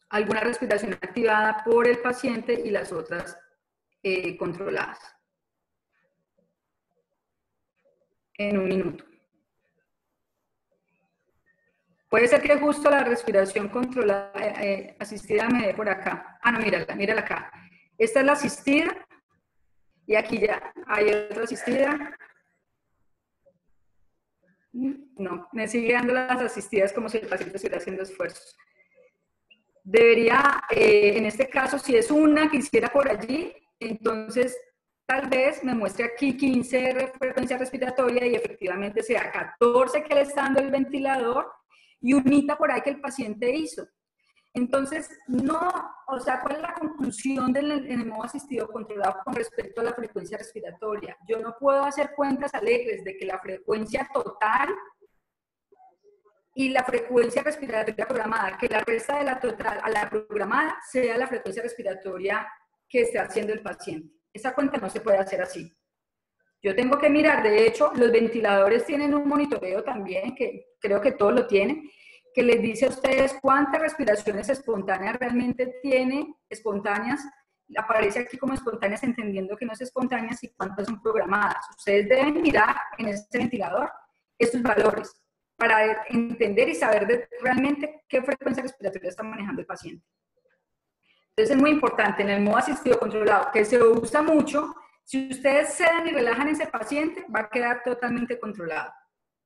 alguna respiración activada por el paciente y las otras controladas. En un minuto. Puede ser que justo la respiración controlada, asistida me dé por acá. Ah, no, mírala acá. Esta es la asistida y aquí ya hay otra asistida. No, me sigue dando las asistidas como si el paciente estuviera haciendo esfuerzos. Debería, en este caso, si es una que hiciera por allí, entonces tal vez me muestre aquí 15 de frecuencia respiratoria y efectivamente sea 14 que le está dando el ventilador y unita por ahí que el paciente hizo. Entonces, no, o sea, ¿cuál es la conclusión en el modo asistido controlado con respecto a la frecuencia respiratoria? Yo no puedo hacer cuentas alegres de que la frecuencia total y la frecuencia respiratoria programada, que la resta de la total a la programada sea la frecuencia respiratoria que esté haciendo el paciente. Esa cuenta no se puede hacer así. Yo tengo que mirar, de hecho, los ventiladores tienen un monitoreo también, que creo que todos lo tienen, que les dice a ustedes cuántas respiraciones espontáneas realmente tiene, espontáneas, aparece aquí como espontáneas entendiendo que no es espontáneas y cuántas son programadas. Ustedes deben mirar en este ventilador estos valores para entender y saber realmente qué frecuencia respiratoria está manejando el paciente. Entonces es muy importante en el modo asistido controlado, que se usa mucho. Si ustedes sedan y relajan a ese paciente, va a quedar totalmente controlado.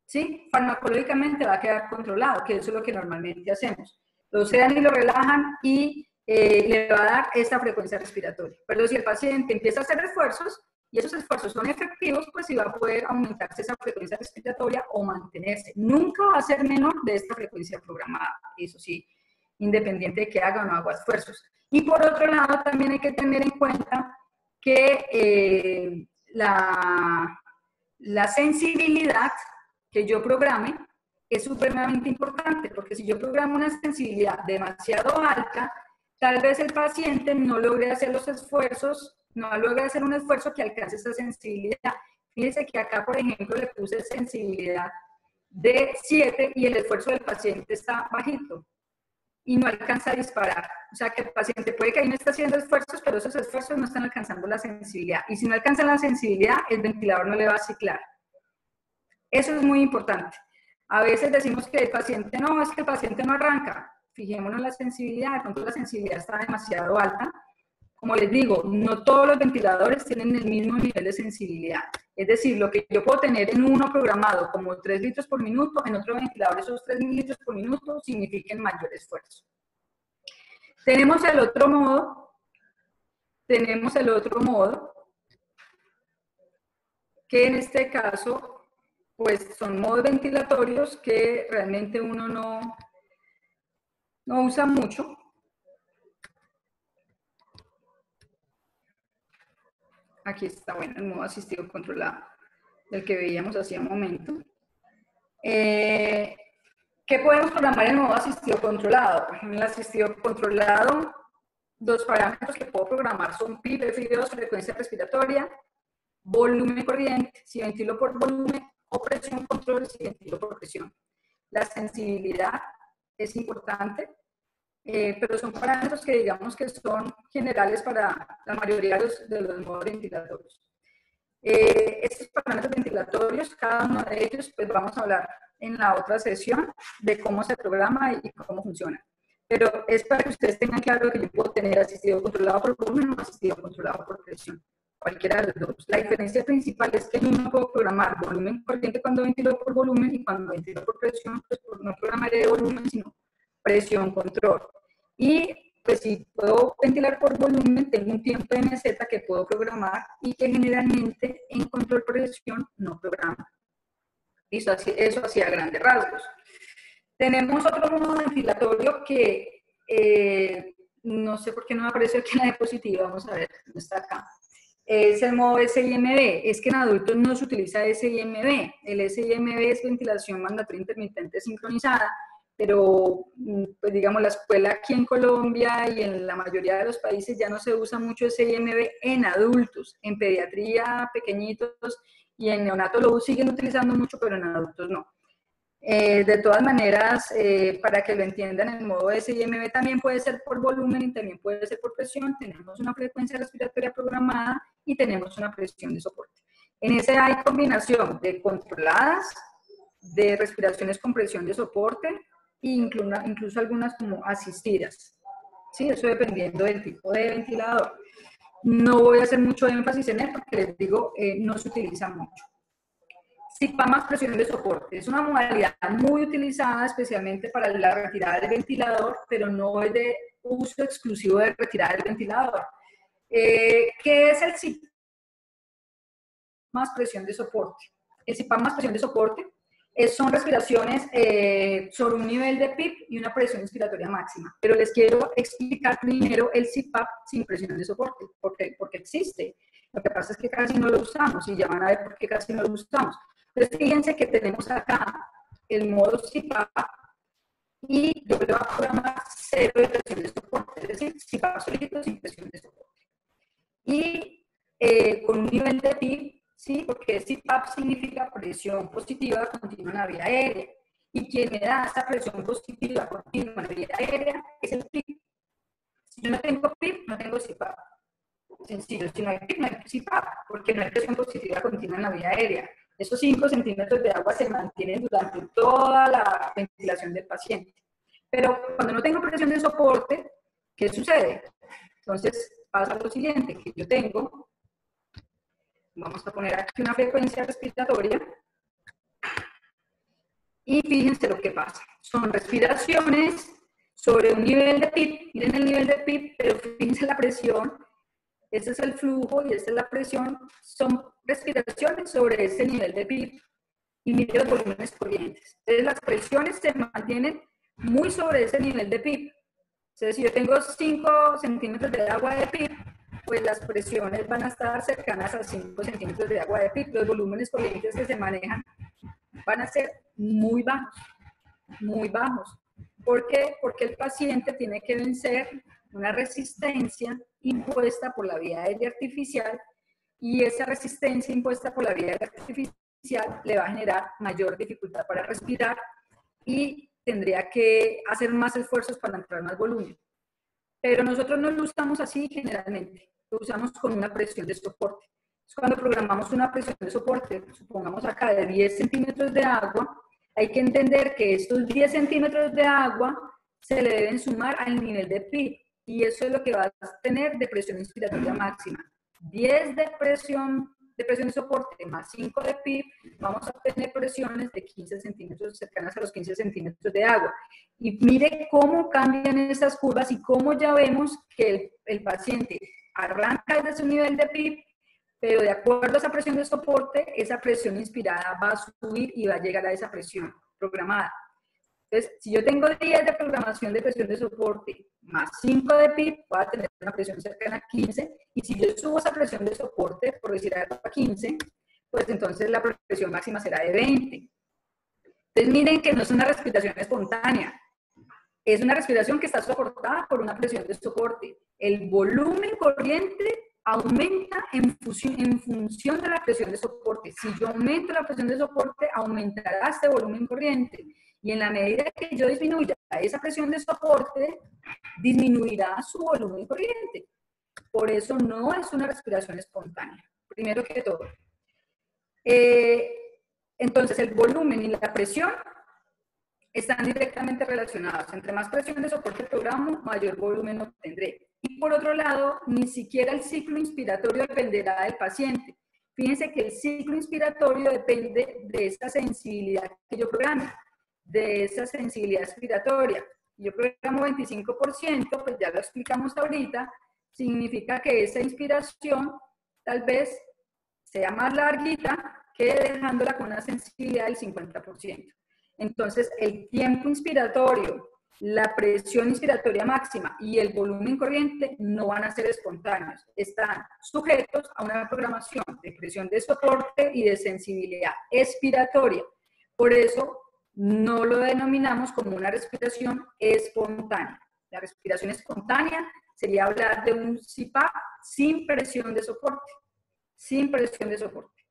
¿Sí? Farmacológicamente va a quedar controlado, que eso es lo que normalmente hacemos. Lo sedan y lo relajan y le va a dar esta frecuencia respiratoria. Pero si el paciente empieza a hacer esfuerzos y esos esfuerzos son efectivos, pues sí va a poder aumentarse esa frecuencia respiratoria o mantenerse. Nunca va a ser menor de esta frecuencia programada, eso sí, independiente de que haga o no haga esfuerzos. Y por otro lado, también hay que tener en cuenta que la sensibilidad que yo programe es supremamente importante, porque si yo programo una sensibilidad demasiado alta, tal vez el paciente no logre hacer los esfuerzos, no logre hacer un esfuerzo que alcance esa sensibilidad. Fíjense que acá, por ejemplo, le puse sensibilidad de 7 y el esfuerzo del paciente está bajito y no alcanza a disparar. O sea que el paciente puede que ahí no está haciendo esfuerzos, pero esos esfuerzos no están alcanzando la sensibilidad. Y si no alcanza la sensibilidad, el ventilador no le va a ciclar. Eso es muy importante. A veces decimos que el paciente no, es que el paciente no arranca. Fijémonos en la sensibilidad, de pronto la sensibilidad está demasiado alta. Como les digo, no todos los ventiladores tienen el mismo nivel de sensibilidad. Es decir, lo que yo puedo tener en uno programado como 3 litros por minuto, en otro ventilador esos 3 litros por minuto signifiquen mayor esfuerzo. Tenemos el otro modo, que en este caso, pues son modos ventilatorios que realmente uno no usa mucho. Aquí está, bueno, el modo asistido controlado, del que veíamos hace un momento. ¿Qué podemos programar en modo asistido controlado? En el asistido controlado, dos parámetros que puedo programar son PIB, F2, frecuencia respiratoria, volumen corriente, si ventilo por volumen, o presión control, si ventilo por presión. La sensibilidad es importante. Pero son parámetros que digamos que son generales para la mayoría de los modos ventilatorios. Estos parámetros ventilatorios, cada uno de ellos, pues vamos a hablar en la otra sesión de cómo se programa y cómo funciona. Pero es para que ustedes tengan claro que yo puedo tener asistido controlado por volumen o asistido controlado por presión, cualquiera de los dos. La diferencia principal es que yo no puedo programar volumen corriente cuando ventilo por volumen y cuando ventilo por presión, pues no programaré volumen, sino presión control. Y pues si puedo ventilar por volumen, tengo un tiempo de meseta que puedo programar y que generalmente en control por presión no programa. Eso así a grandes rasgos. Tenemos otro modo ventilatorio que no sé por qué no me aparece aquí en la diapositiva, vamos a ver, no está acá. Es el modo SIMB. Es que en adultos no se utiliza SIMB. El SIMB es ventilación mandatoria intermitente sincronizada, pero pues digamos la escuela aquí en Colombia y en la mayoría de los países ya no se usa mucho SIMB en adultos. En pediatría, pequeñitos y en neonato lo siguen utilizando mucho, pero en adultos no. De todas maneras, para que lo entiendan, el modo SIMB también puede ser por volumen y también puede ser por presión. Tenemos una frecuencia respiratoria programada y tenemos una presión de soporte. En ese hay combinación de controladas, de respiraciones con presión de soporte e incluso algunas como asistidas. Sí, eso dependiendo del tipo de ventilador. No voy a hacer mucho énfasis en él porque les digo, no se utiliza mucho. CPAP más presión de soporte. Es una modalidad muy utilizada especialmente para la retirada del ventilador, pero no es de uso exclusivo de retirada del ventilador. ¿Qué es el CPAP más presión de soporte? El CPAP más presión de soporte son respiraciones sobre un nivel de PIP y una presión inspiratoria máxima. Pero les quiero explicar primero el CPAP sin presión de soporte, porque existe. Lo que pasa es que casi no lo usamos y ya van a ver por qué casi no lo usamos. Entonces, fíjense que tenemos acá el modo CPAP y yo le voy a programar 0 de presión de soporte, es decir, CPAP solito sin presión de soporte. Y con un nivel de PIP, ¿sí? Porque CPAP significa presión positiva continua en la vía aérea. Y quien me da esa presión positiva continua en la vía aérea es el PIP. Si yo no tengo PIP, no tengo CPAP. Sencillo, si no hay PIP, no hay CPAP, porque no hay presión positiva continua en la vía aérea. Esos 5 centímetros de agua se mantienen durante toda la ventilación del paciente. Pero cuando no tengo presión de soporte, ¿qué sucede? Entonces pasa lo siguiente, que yo tengo, vamos a poner aquí una frecuencia respiratoria, y fíjense lo que pasa. Son respiraciones sobre un nivel de PIP, miren el nivel de PIP, pero fíjense la presión. Ese es el flujo y esa es la presión. Son respiraciones sobre ese nivel de PIP y miren los volúmenes corrientes. Entonces las presiones se mantienen muy sobre ese nivel de PIP. Entonces si yo tengo 5 centímetros de agua de PIP, pues las presiones van a estar cercanas a 5 centímetros de agua de PIP. Los volúmenes corrientes que se manejan van a ser muy bajos, muy bajos. ¿Por qué? Porque el paciente tiene que vencer una resistencia impuesta por la vía aérea artificial y esa resistencia impuesta por la vía aérea artificial inicial le va a generar mayor dificultad para respirar y tendría que hacer más esfuerzos para entrar más volumen. Pero nosotros no lo usamos así generalmente, lo usamos con una presión de soporte. Cuando programamos una presión de soporte, supongamos acá de 10 centímetros de agua, hay que entender que estos 10 centímetros de agua se le deben sumar al nivel de PIB, y eso es lo que va a tener de presión inspiratoria máxima. 10 de presión de soporte más 5 de PIB, vamos a obtener presiones de 15 centímetros, cercanas a los 15 centímetros de agua. Y mire cómo cambian esas curvas y cómo ya vemos que el paciente arranca desde su nivel de PIB, pero de acuerdo a esa presión de soporte, esa presión inspirada va a subir y va a llegar a esa presión programada. Entonces, si yo tengo 10 de programación de presión de soporte más 5 de PIB, voy a tener una presión cercana a 15, y si yo subo esa presión de soporte, por decir algo, a 15, pues entonces la presión máxima será de 20. Entonces miren que no es una respiración espontánea, es una respiración que está soportada por una presión de soporte. El volumen corriente aumenta en función de la presión de soporte. Si yo aumento la presión de soporte, aumentará este volumen corriente. Y en la medida que yo disminuya esa presión de soporte, disminuirá su volumen corriente. Por eso no es una respiración espontánea, primero que todo. Entonces, el volumen y la presión están directamente relacionados. Entre más presión de soporte programo, mayor volumen obtendré. Y por otro lado, ni siquiera el ciclo inspiratorio dependerá del paciente. Fíjense que el ciclo inspiratorio depende de esa sensibilidad que yo programe, de esa sensibilidad expiratoria. Yo programo 25%, pues ya lo explicamos ahorita, significa que esa inspiración tal vez sea más larguita que dejándola con una sensibilidad del 50%. Entonces, el tiempo inspiratorio, la presión inspiratoria máxima y el volumen corriente no van a ser espontáneos. Están sujetos a una programación de presión de soporte y de sensibilidad expiratoria. Por eso, no lo denominamos como una respiración espontánea. La respiración espontánea sería hablar de un CPAP sin presión de soporte. Sin presión de soporte.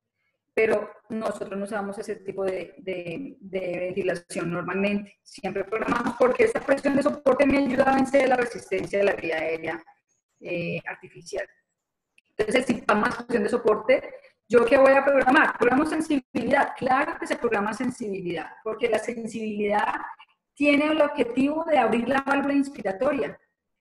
Pero nosotros no usamos ese tipo de ventilación normalmente. Siempre programamos porque esta presión de soporte me ayuda a vencer la resistencia de la vía aérea artificial. Entonces, si para más presión de soporte, ¿yo qué voy a programar? Programo sensibilidad. Claro que se programa sensibilidad, porque la sensibilidad tiene el objetivo de abrir la válvula inspiratoria.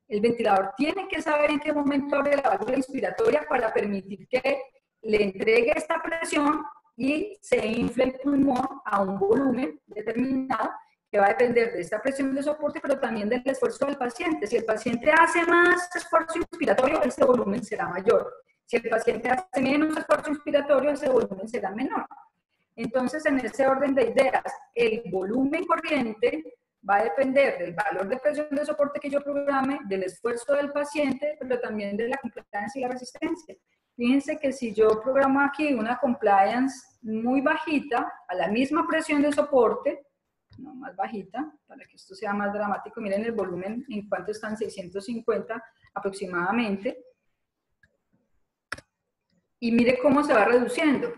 El ventilador tiene que saber en qué momento abre la válvula inspiratoria para permitir que le entregue esta presión y se infle el pulmón a un volumen determinado que va a depender de esta presión de soporte, pero también del esfuerzo del paciente. Si el paciente hace más esfuerzo inspiratorio, ese volumen será mayor. Si el paciente hace menos esfuerzo inspiratorio, ese volumen será menor. Entonces, en ese orden de ideas, el volumen corriente va a depender del valor de presión de soporte que yo programe, del esfuerzo del paciente, pero también de la compliance y la resistencia. Fíjense que si yo programo aquí una compliance muy bajita, a la misma presión de soporte, no más bajita, para que esto sea más dramático, miren el volumen en cuánto están, 650 aproximadamente, y mire cómo se va reduciendo,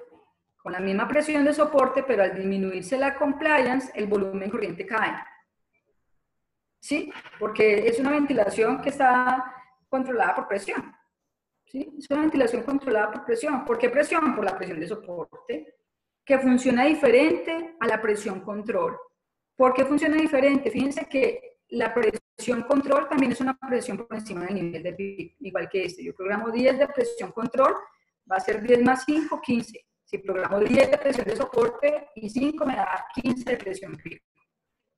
con la misma presión de soporte, pero al disminuirse la compliance, el volumen corriente cae. ¿Sí? Porque es una ventilación que está controlada por presión. ¿Sí? Es una ventilación controlada por presión. ¿Por qué presión? Por la presión de soporte, que funciona diferente a la presión control. ¿Por qué funciona diferente? Fíjense que la presión control también es una presión por encima del nivel de PIB, igual que este. Yo programo 10 de presión control, va a ser 10 más 5, 15. Si programo 10 de presión de soporte y 5 me da 15 de presión PIB.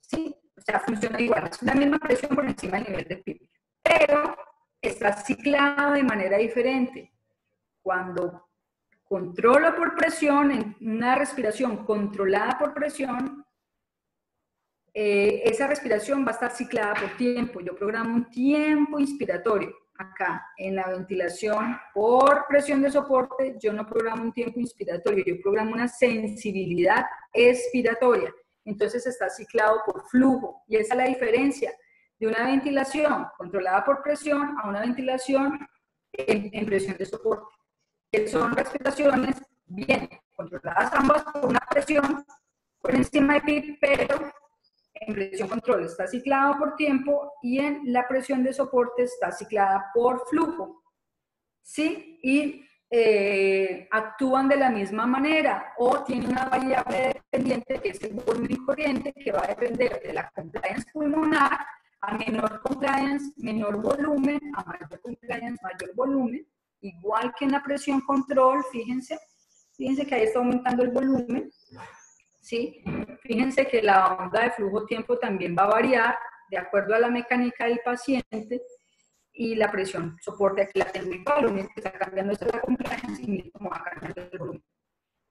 ¿Sí? O sea, funciona igual. Es la misma presión por encima del nivel de PIB. Pero está ciclado de manera diferente. Cuando controlo por presión, en una respiración controlada por presión, esa respiración va a estar ciclada por tiempo. Yo programo un tiempo inspiratorio. Acá, en la ventilación por presión de soporte, yo no programo un tiempo inspiratorio, yo programo una sensibilidad expiratoria. Entonces está ciclado por flujo. Y esa es la diferencia de una ventilación controlada por presión a una ventilación en presión de soporte. Que son respiraciones bien controladas ambas por una presión por encima de PIB, pero en presión control está ciclado por tiempo y en la presión de soporte está ciclada por flujo. ¿Sí? Y actúan de la misma manera o tienen una variable dependiente que es el volumen corriente, que va a depender de la compliance pulmonar. A menor compliance, menor volumen; a mayor compliance, mayor volumen. Igual que en la presión control, fíjense que ahí está aumentando el volumen, ¿sí? Fíjense que la onda de flujo-tiempo también va a variar de acuerdo a la mecánica del paciente, y la presión soporte aquí la tengo igual, lo único que está cambiando es la compliance y miren cómo va cambiando el volumen.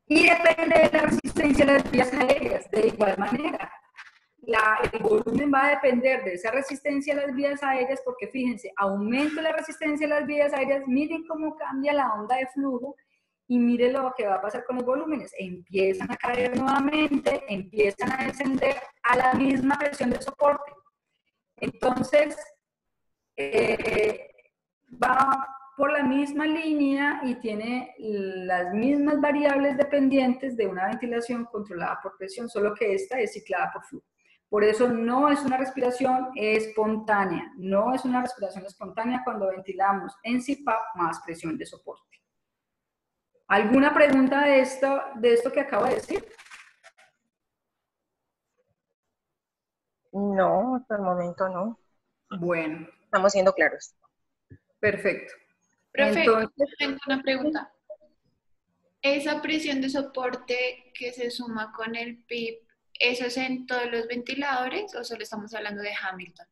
Y depende de la resistencia a las vías aéreas, de igual manera. El volumen va a depender de esa resistencia a las vías aéreas, porque fíjense, aumento la resistencia a las vías aéreas, miren cómo cambia la onda de flujo, y miren lo que va a pasar con los volúmenes. Empiezan a caer nuevamente, empiezan a descender a la misma presión de soporte. Entonces, va por la misma línea y tiene las mismas variables dependientes de una ventilación controlada por presión, solo que esta es ciclada por flujo. Por eso no es una respiración espontánea, no es una respiración espontánea cuando ventilamos en CPAP más presión de soporte. ¿Alguna pregunta de esto que acabo de decir? No, hasta el momento no. Bueno. Estamos siendo claros. Perfecto. Profe, Entonces, tengo una pregunta. ¿Esa presión de soporte que se suma con el PIB, eso es en todos los ventiladores o solo estamos hablando de Hamilton?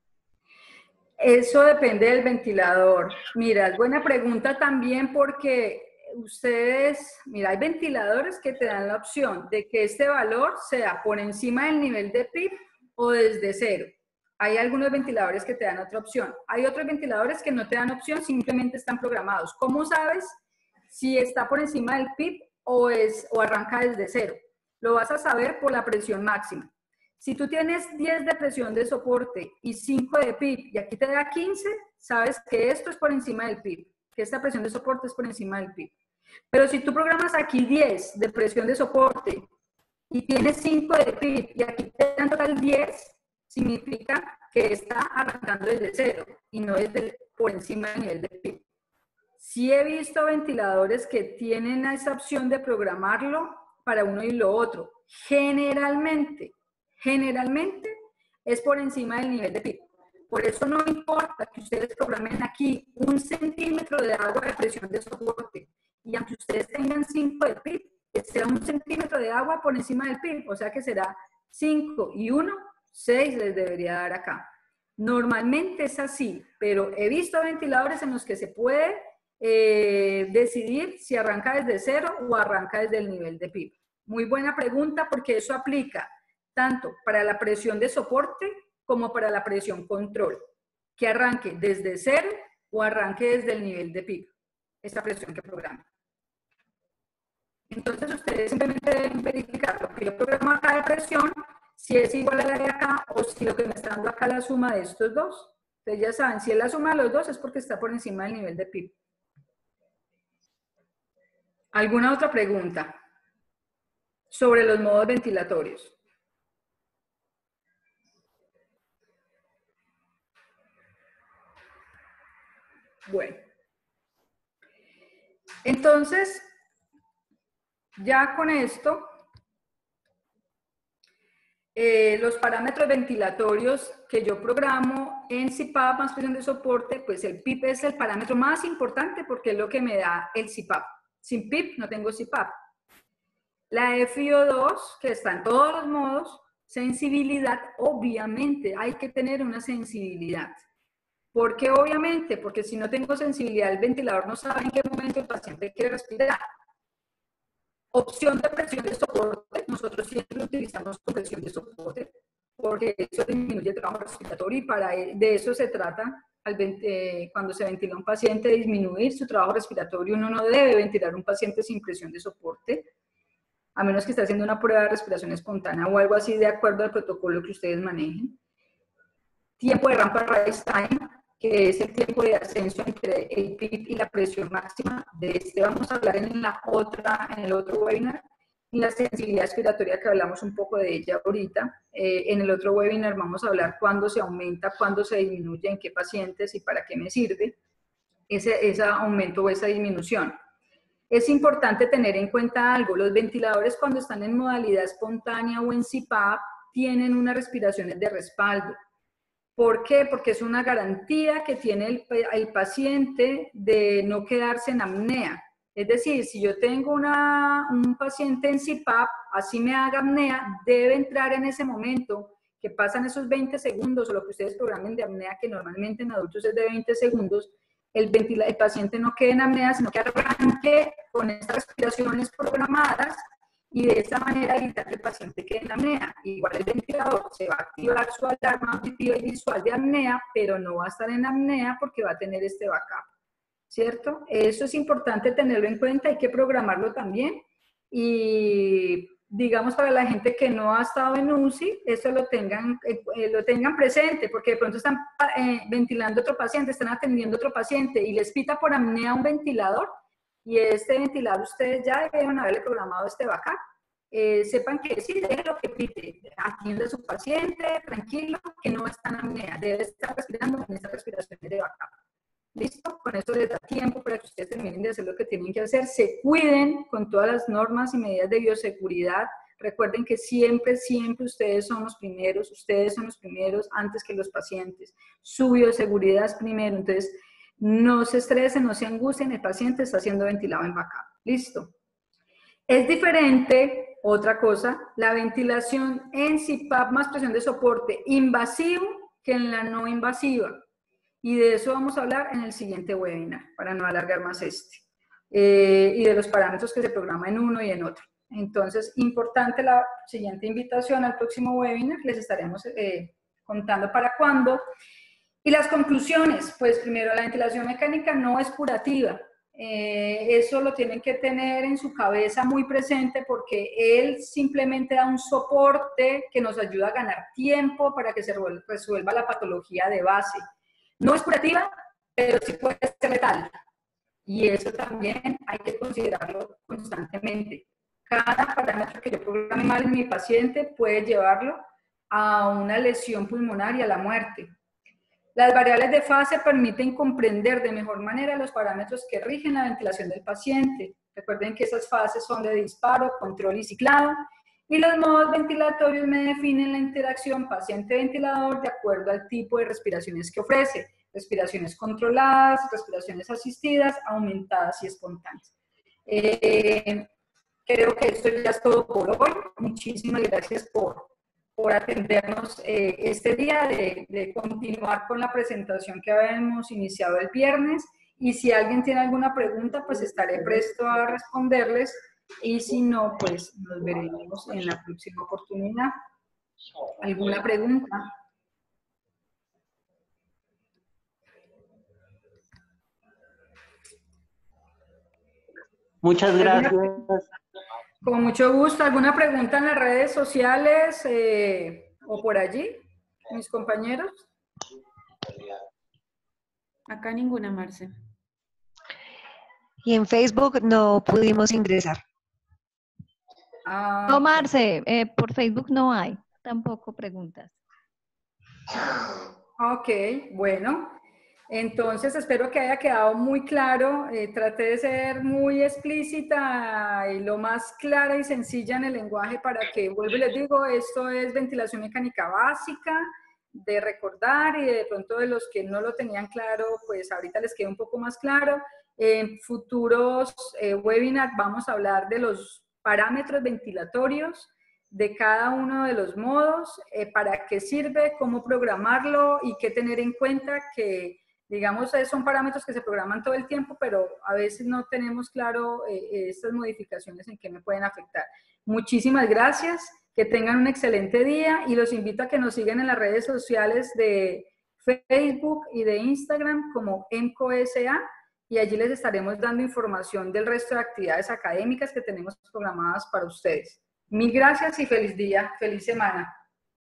Eso depende del ventilador. Mira, es buena pregunta también porque ustedes, mira, hay ventiladores que te dan la opción de que este valor sea por encima del nivel de PIB o desde cero. Hay algunos ventiladores que te dan otra opción. Hay otros ventiladores que no te dan opción, simplemente están programados. ¿Cómo sabes si está por encima del PIB o arranca desde cero? Lo vas a saber por la presión máxima. Si tú tienes 10 de presión de soporte y 5 de PIB y aquí te da 15, sabes que esto es por encima del PIB, que esta presión de soporte es por encima del PIB. Pero si tú programas aquí 10 de presión de soporte y tienes 5 de PIB y aquí te dan total 10, significa que está arrancando desde cero y no desde por encima del nivel de PIB. Sí he visto ventiladores que tienen esa opción de programarlo para uno y lo otro. Generalmente es por encima del nivel de PIB. Por eso no importa que ustedes programen aquí 1 centímetro de agua de presión de soporte y aunque ustedes tengan 5 de PIB, será 1 centímetro de agua por encima del PIB, o sea que será 5 y 1, 6 les debería dar acá. Normalmente es así, pero he visto ventiladores en los que se puede decidir si arranca desde cero o arranca desde el nivel de PIB. Muy buena pregunta porque eso aplica tanto para la presión de soporte como para la presión control, que arranque desde cero o arranque desde el nivel de PIB, esa presión que programa. Entonces ustedes simplemente deben verificar lo que yo programo acá de presión, si es igual a la de acá o si lo que me está dando acá la suma de estos dos. Ustedes ya saben, si es la suma de los dos es porque está por encima del nivel de PIB. ¿Alguna otra pregunta sobre los modos ventilatorios? Bueno. Entonces, ya con esto, los parámetros ventilatorios que yo programo en CPAP más presión de soporte, pues el PIB es el parámetro más importante porque es lo que me da el CPAP. Sin PIB no tengo CPAP. La FiO2, que está en todos los modos, sensibilidad, obviamente hay que tener una sensibilidad. ¿Por qué obviamente? Porque si no tengo sensibilidad, el ventilador no sabe en qué momento el paciente quiere respirar. Opción de presión de soporte, nosotros siempre utilizamos presión de soporte porque eso disminuye el trabajo respiratorio y de eso se trata cuando se ventila un paciente, disminuir su trabajo respiratorio. Uno no debe ventilar un paciente sin presión de soporte, a menos que esté haciendo una prueba de respiración espontánea o algo así de acuerdo al protocolo que ustedes manejen. Tiempo de rampa rise time, que es el tiempo de ascenso entre el PIB y la presión máxima. De este vamos a hablar en el otro webinar. y la sensibilidad respiratoria, que hablamos un poco de ella ahorita. En el otro webinar vamos a hablar cuándo se aumenta, cuándo se disminuye, en qué pacientes y para qué me sirve ese aumento o esa disminución. Es importante tener en cuenta algo: los ventiladores, cuando están en modalidad espontánea o en CPAP, tienen unas respiraciones de respaldo. ¿Por qué? Porque es una garantía que tiene el paciente de no quedarse en apnea. Es decir, si yo tengo un paciente en CPAP, así me haga apnea, debe entrar en ese momento, que pasan esos 20 segundos, o lo que ustedes programen de apnea, que normalmente en adultos es de 20 segundos, el paciente no quede en apnea, sino que arranque con estas respiraciones programadas, y de esa manera evitar que el paciente quede en apnea. Igual el ventilador se va a activar su alarma auditiva y visual de apnea, pero no va a estar en apnea porque va a tener este backup, ¿cierto? Eso es importante tenerlo en cuenta, hay que programarlo también. Y digamos, para la gente que no ha estado en UCI, eso lo tengan presente, porque de pronto están ventilando a otro paciente, están atendiendo a otro paciente y les pita por apnea un ventilador, y este ventilador ustedes ya deben haberle programado este backup. Sepan que sí, déjelo que pite, atiende a su paciente, tranquilo, que no está en apnea, debe estar respirando con estas respiraciones de backup. ¿Listo? Con esto les da tiempo para que ustedes terminen de hacer lo que tienen que hacer. Se cuiden con todas las normas y medidas de bioseguridad. Recuerden que siempre, siempre ustedes son los primeros antes que los pacientes. Su bioseguridad es primero. Entonces, no se estresen, no se angustien, el paciente está siendo ventilado en backup. ¿Listo? Es diferente, otra cosa, la ventilación en CPAP más presión de soporte invasivo que en la no invasiva. Y de eso vamos a hablar en el siguiente webinar, para no alargar más y de los parámetros que se programan en uno y en otro. Entonces, importante la siguiente invitación al próximo webinar, les estaremos contando para cuándo. Y las conclusiones, pues primero, la ventilación mecánica no es curativa. Eso lo tienen que tener en su cabeza muy presente, porque él simplemente da un soporte que nos ayuda a ganar tiempo para que se resuelva la patología de base. No es curativa, pero sí puede ser letal. Y eso también hay que considerarlo constantemente. Cada parámetro que yo programe mal en mi paciente puede llevarlo a una lesión pulmonar y a la muerte. Las variables de fase permiten comprender de mejor manera los parámetros que rigen la ventilación del paciente. Recuerden que esas fases son de disparo, control y ciclado. Y los modos ventilatorios me definen la interacción paciente-ventilador de acuerdo al tipo de respiraciones que ofrece. Respiraciones controladas, respiraciones asistidas, aumentadas y espontáneas. Creo que esto ya es todo por hoy. Muchísimas gracias por atendernos este día, de continuar con la presentación que habíamos iniciado el viernes. Y si alguien tiene alguna pregunta, pues estaré presto a responderles. Y si no, pues nos veremos en la próxima oportunidad. ¿Alguna pregunta? Muchas gracias. Con mucho gusto. ¿Alguna pregunta en las redes sociales o por allí, mis compañeros? Acá ninguna, Marce. Y en Facebook no pudimos ingresar. No, Marce, por Facebook no hay tampoco preguntas. Ok, bueno. Entonces, espero que haya quedado muy claro. Traté de ser muy explícita y lo más clara y sencilla en el lenguaje para que, vuelvo y les digo, esto es ventilación mecánica básica, de recordar, y de pronto de los que no lo tenían claro, pues ahorita les queda un poco más claro. En futuros webinars vamos a hablar de los parámetros ventilatorios, de cada uno de los modos, para qué sirve, cómo programarlo y qué tener en cuenta, que digamos son parámetros que se programan todo el tiempo, pero a veces no tenemos claro estas modificaciones en qué me pueden afectar. Muchísimas gracias, que tengan un excelente día y los invito a que nos sigan en las redes sociales de Facebook y de Instagram como EMCO-SA, y allí les estaremos dando información del resto de actividades académicas que tenemos programadas para ustedes. Mil gracias y feliz día, feliz semana.